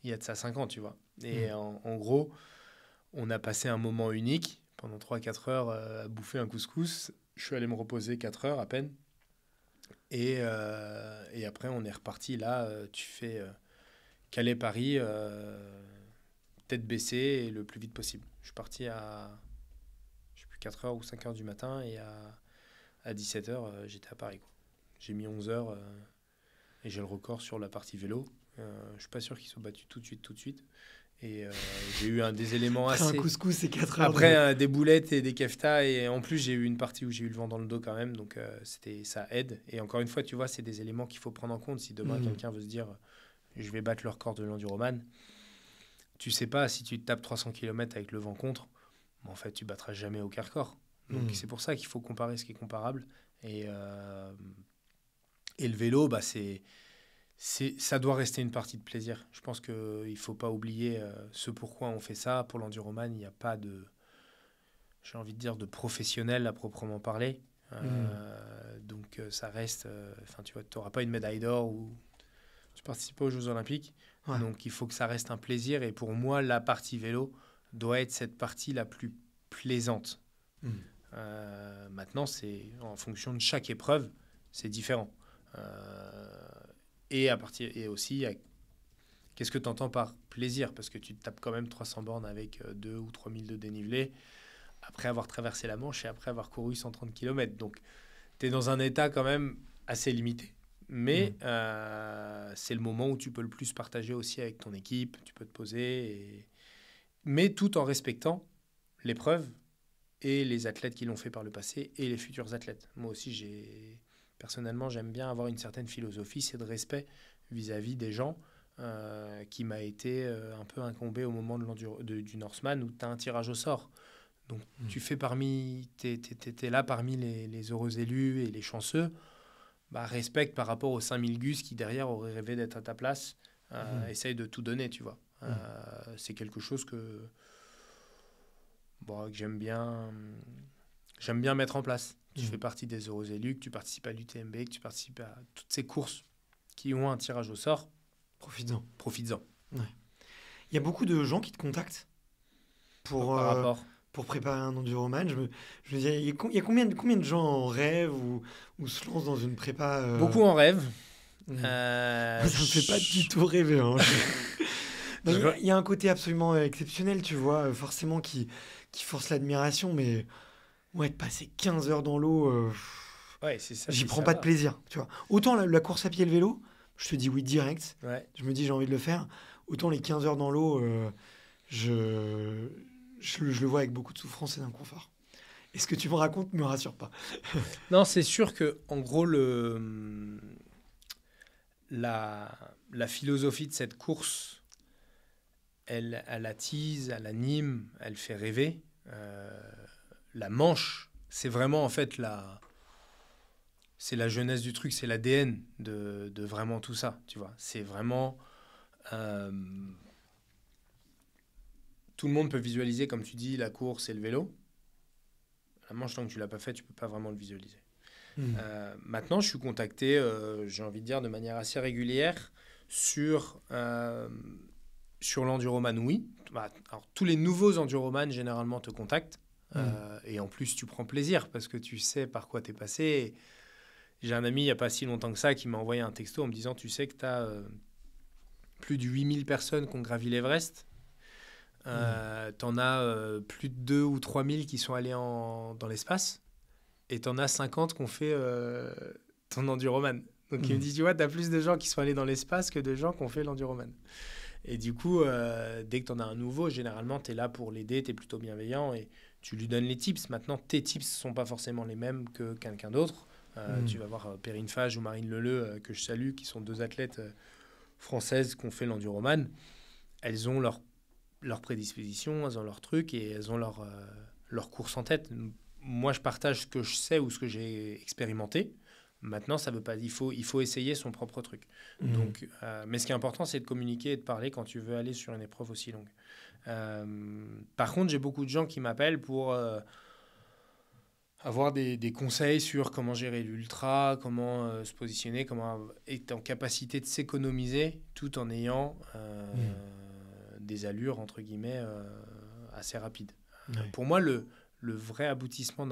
il y a de ça 5 ans, tu vois. Et en gros, on a passé un moment unique pendant 3-4 heures à bouffer un couscous. Je suis allé me reposer 4 heures à peine. Et après, on est reparti. Là, tu fais Calais-Paris, tête baissée et le plus vite possible. Je suis parti à, je sais plus, 4 heures ou 5 heures du matin et à 17 heures, j'étais à Paris, quoi. J'ai mis 11 heures et j'ai le record sur la partie vélo. Je ne suis pas sûr qu'ils soient battus tout de suite. Et j'ai eu des éléments Après assez... un couscous, c'est 4 heures. Après, des boulettes et des keftas. Et en plus, j'ai eu une partie où j'ai eu le vent dans le dos quand même. Donc, ça aide. Et encore une fois, tu vois, c'est des éléments qu'il faut prendre en compte. Si demain, quelqu'un veut se dire, je vais battre le record de l'enduroman, tu sais pas, si tu te tapes 300 km avec le vent contre, en fait, tu battras jamais aucun record. Donc, c'est pour ça qu'il faut comparer ce qui est comparable. Et le vélo, ça doit rester une partie de plaisir. Je pense qu'il ne faut pas oublier ce pourquoi on fait ça. Pour l'enduroman, il n'y a pas j'ai envie de dire, de professionnel à proprement parler. Donc ça reste... tu vois, tu n'auras pas une médaille d'or ou tu participes pas aux Jeux Olympiques. Ouais. Donc il faut que ça reste un plaisir. Et pour moi, la partie vélo doit être cette partie la plus plaisante. Maintenant, c'est en fonction de chaque épreuve, c'est différent. Et aussi, qu'est-ce que tu entends par plaisir? Parce que tu te tapes quand même 300 bornes avec 2 ou 3 000 de dénivelé, après avoir traversé la Manche et après avoir couru 130 km. Donc, tu es dans un état quand même assez limité. Mais c'est le moment où tu peux le plus partager aussi avec ton équipe, tu peux te poser, mais tout en respectant l'épreuve et les athlètes qui l'ont fait par le passé et les futurs athlètes. Moi aussi, personnellement, j'aime bien avoir une certaine philosophie, c'est de respect vis-à-vis des gens qui m'a été un peu incombé au moment du Norseman où tu as un tirage au sort. Donc, tu fais t'es là parmi les heureux élus et les chanceux. Respecte par rapport aux 5000 gus qui, derrière, auraient rêvé d'être à ta place. Essaye de tout donner, tu vois. C'est quelque chose que j'aime bien mettre en place. Tu fais partie des heureux élus, que tu participes à l'UTMB, que tu participes à toutes ces courses qui ont un tirage au sort. Profites-en. Ouais. Il y a beaucoup de gens qui te contactent pour préparer un enduroman. Je me dis, il y a combien de gens en rêve ou se lancent dans une prépa Beaucoup en rêve. Ça ne me fait pas du tout rêver. Hein. Il y a un côté absolument exceptionnel, tu vois, forcément qui force l'admiration, mais de passer 15 heures dans l'eau, c'est ça, j'y prends pas de plaisir. Tu vois. Autant la course à pied et le vélo, je te dis oui direct. Ouais. Je me dis j'ai envie de le faire. Autant les 15 heures dans l'eau, je le vois avec beaucoup de souffrance et d'inconfort. Et ce que tu me racontes ne me rassure pas. Non, c'est sûr que, en gros, la philosophie de cette course, elle attise, elle anime, elle fait rêver. La Manche, c'est vraiment en fait c'est la jeunesse du truc, c'est l'ADN de vraiment tout ça, tu vois. C'est vraiment... tout le monde peut visualiser, comme tu dis, la course et le vélo. La Manche, tant que tu l'as pas fait, tu peux pas vraiment le visualiser. Maintenant, je suis contacté, j'ai envie de dire, de manière assez régulière sur l'enduroman, oui. Alors, tous les nouveaux enduroman, généralement, te contactent. Et en plus, tu prends plaisir parce que tu sais par quoi tu es passé. J'ai un ami, il n'y a pas si longtemps que ça, qui m'a envoyé un texto en me disant, tu sais que tu as plus de 8000 personnes qui ont gravi l'Everest. T'en as plus de 2 ou 3000 qui sont allés dans l'espace. Et t'en as 50 qui ont fait ton enduroman. Donc il me dit, tu vois, t'as plus de gens qui sont allés dans l'espace que de gens qui ont fait l'enduroman. Et du coup, dès que t'en as un nouveau, généralement, t'es là pour l'aider, t'es plutôt bienveillant et tu lui donnes les tips. Maintenant, tes tips ne sont pas forcément les mêmes que quelqu'un d'autre. Tu vas voir Perrine Fage ou Marine Leleu, que je salue, qui sont 2 athlètes françaises qui ont fait l'enduroman. Elles ont leur prédisposition, elles ont leur truc et elles ont leur course en tête. Moi, je partage ce que je sais ou ce que j'ai expérimenté. Maintenant, ça veut pas. Il faut essayer son propre truc. Donc, mais ce qui est important, c'est de communiquer et de parler quand tu veux aller sur une épreuve aussi longue. Par contre, j'ai beaucoup de gens qui m'appellent pour avoir des conseils sur comment gérer l'ultra, comment se positionner, comment être en capacité de s'économiser tout en ayant des allures, entre guillemets, assez rapides. Pour moi, le vrai aboutissement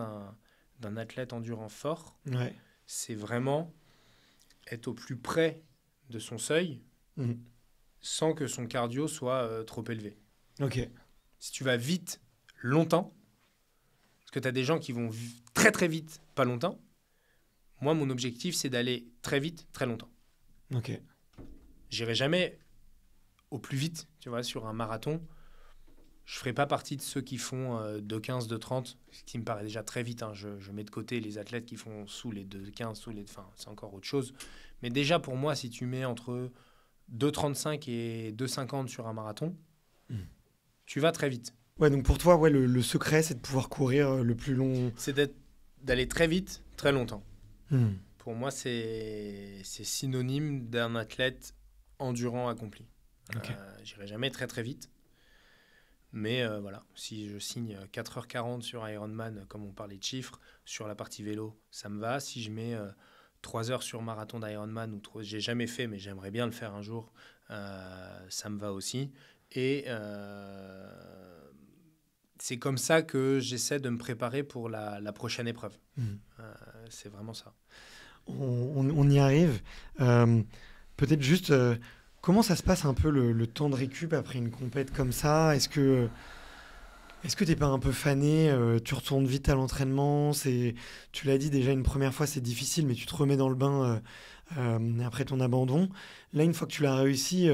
d'un athlète endurant fort, c'est vraiment être au plus près de son seuil sans que son cardio soit trop élevé. Si tu vas vite, longtemps, parce que tu as des gens qui vont très très vite, pas longtemps, moi, mon objectif, c'est d'aller très vite, très longtemps. J'irai jamais au plus vite, tu vois, sur un marathon. Je ne ferai pas partie de ceux qui font 2,15, 2,30, ce qui me paraît déjà très vite. Je mets de côté les athlètes qui font sous les 2,15, c'est encore autre chose. Mais déjà, pour moi, si tu mets entre 2,35 et 2,50 sur un marathon, tu vas très vite. Ouais, donc pour toi, le secret, c'est de pouvoir courir le plus long. C'est d'aller très vite, très longtemps. Pour moi, c'est synonyme d'un athlète endurant accompli. J'irai jamais très très vite. Mais voilà, si je signe 4h40 sur Ironman, comme on parlait de chiffres, sur la partie vélo, ça me va. Si je mets 3 heures sur marathon d'Ironman, ou j'ai jamais fait, mais j'aimerais bien le faire un jour, ça me va aussi. Et c'est comme ça que j'essaie de me préparer pour la prochaine épreuve. C'est vraiment ça. On y arrive. Peut-être juste... comment ça se passe un peu le temps de récup après une compète comme ça ? Est-ce que t'es pas un peu fané ? Tu retournes vite à l'entraînement. Tu l'as dit déjà une première fois, c'est difficile, mais tu te remets dans le bain après ton abandon. Là, une fois que tu l'as réussi,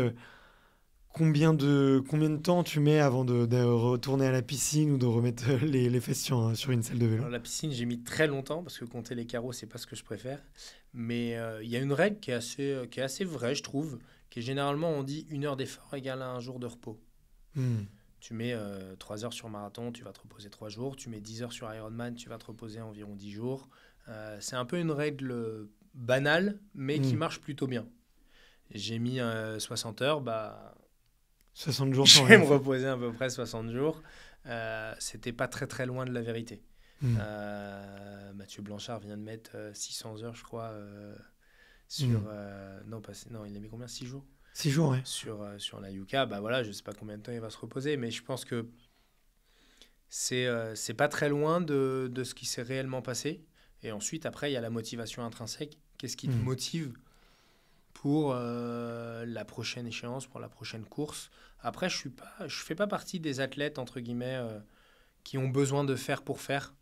combien de temps tu mets avant de retourner à la piscine ou de remettre les fesses sur une selle de vélo ? Alors, la piscine, j'ai mis très longtemps parce que compter les carreaux, c'est pas ce que je préfère. Mais il y a une règle qui est assez vraie, je trouve. Qui est généralement, on dit 1 heure d'effort égale à 1 jour de repos. Tu mets 3 heures sur marathon, tu vas te reposer 3 jours. Tu mets 10 heures sur Ironman, tu vas te reposer environ 10 jours. C'est un peu une règle banale, mais qui marche plutôt bien. J'ai mis 60 heures, 60 jours je vais me reposer à peu près 60 jours. C'était pas très très loin de la vérité. Mathieu Blanchard vient de mettre 600 heures, je crois, sur non, il a mis combien, 6 jours 6 jours, ouais. Sur la Yuka. Voilà, je sais pas combien de temps il va se reposer, mais je pense que c'est pas très loin de ce qui s'est réellement passé. Et ensuite, après, il y a la motivation intrinsèque. Qu'est-ce qui te motive pour la prochaine échéance, pour la prochaine course? Après, je fais pas partie des athlètes, entre guillemets, qui ont besoin de faire pour faire.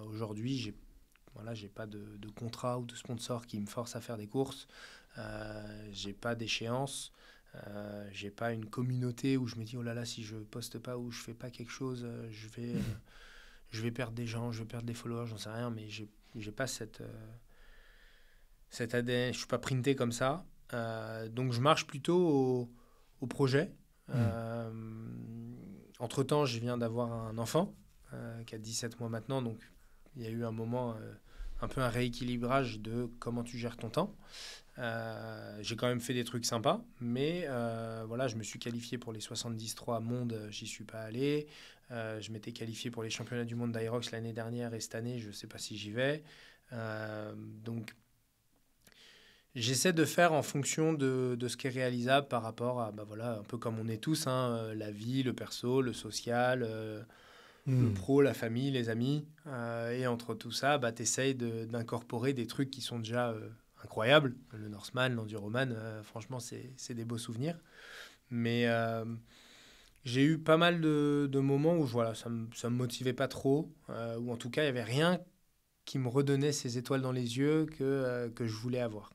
Aujourd'hui, j'ai pas de contrat ou de sponsor qui me force à faire des courses. J'ai pas d'échéance. J'ai pas une communauté où je me dis, oh là là, si je poste pas ou je fais pas quelque chose, je vais perdre des gens, je vais perdre des followers, j'en sais rien, mais j'ai pas cette ADN, je suis pas printé comme ça. Donc je marche plutôt au projet. Entre-temps, je viens d'avoir un enfant qui a 17 mois maintenant, donc il y a eu un moment, un peu un rééquilibrage de comment tu gères ton temps. J'ai quand même fait des trucs sympas, mais voilà, je me suis qualifié pour les 73 mondes, j'y suis pas allé. Je m'étais qualifié pour les championnats du monde d'Aerox l'année dernière et cette année, je sais pas si j'y vais. Donc, j'essaie de faire en fonction de ce qui est réalisable par rapport à, voilà, un peu comme on est tous, la vie, le perso, le social, le pro, la famille, les amis. Et entre tout ça, bah, tu essayes d'incorporer des trucs qui sont déjà incroyables. Le Norseman, l'Enduroman, franchement, c'est des beaux souvenirs. Mais j'ai eu pas mal de moments où voilà, ça me motivait pas trop, ou en tout cas, il n'y avait rien qui me redonnait ces étoiles dans les yeux que je voulais avoir.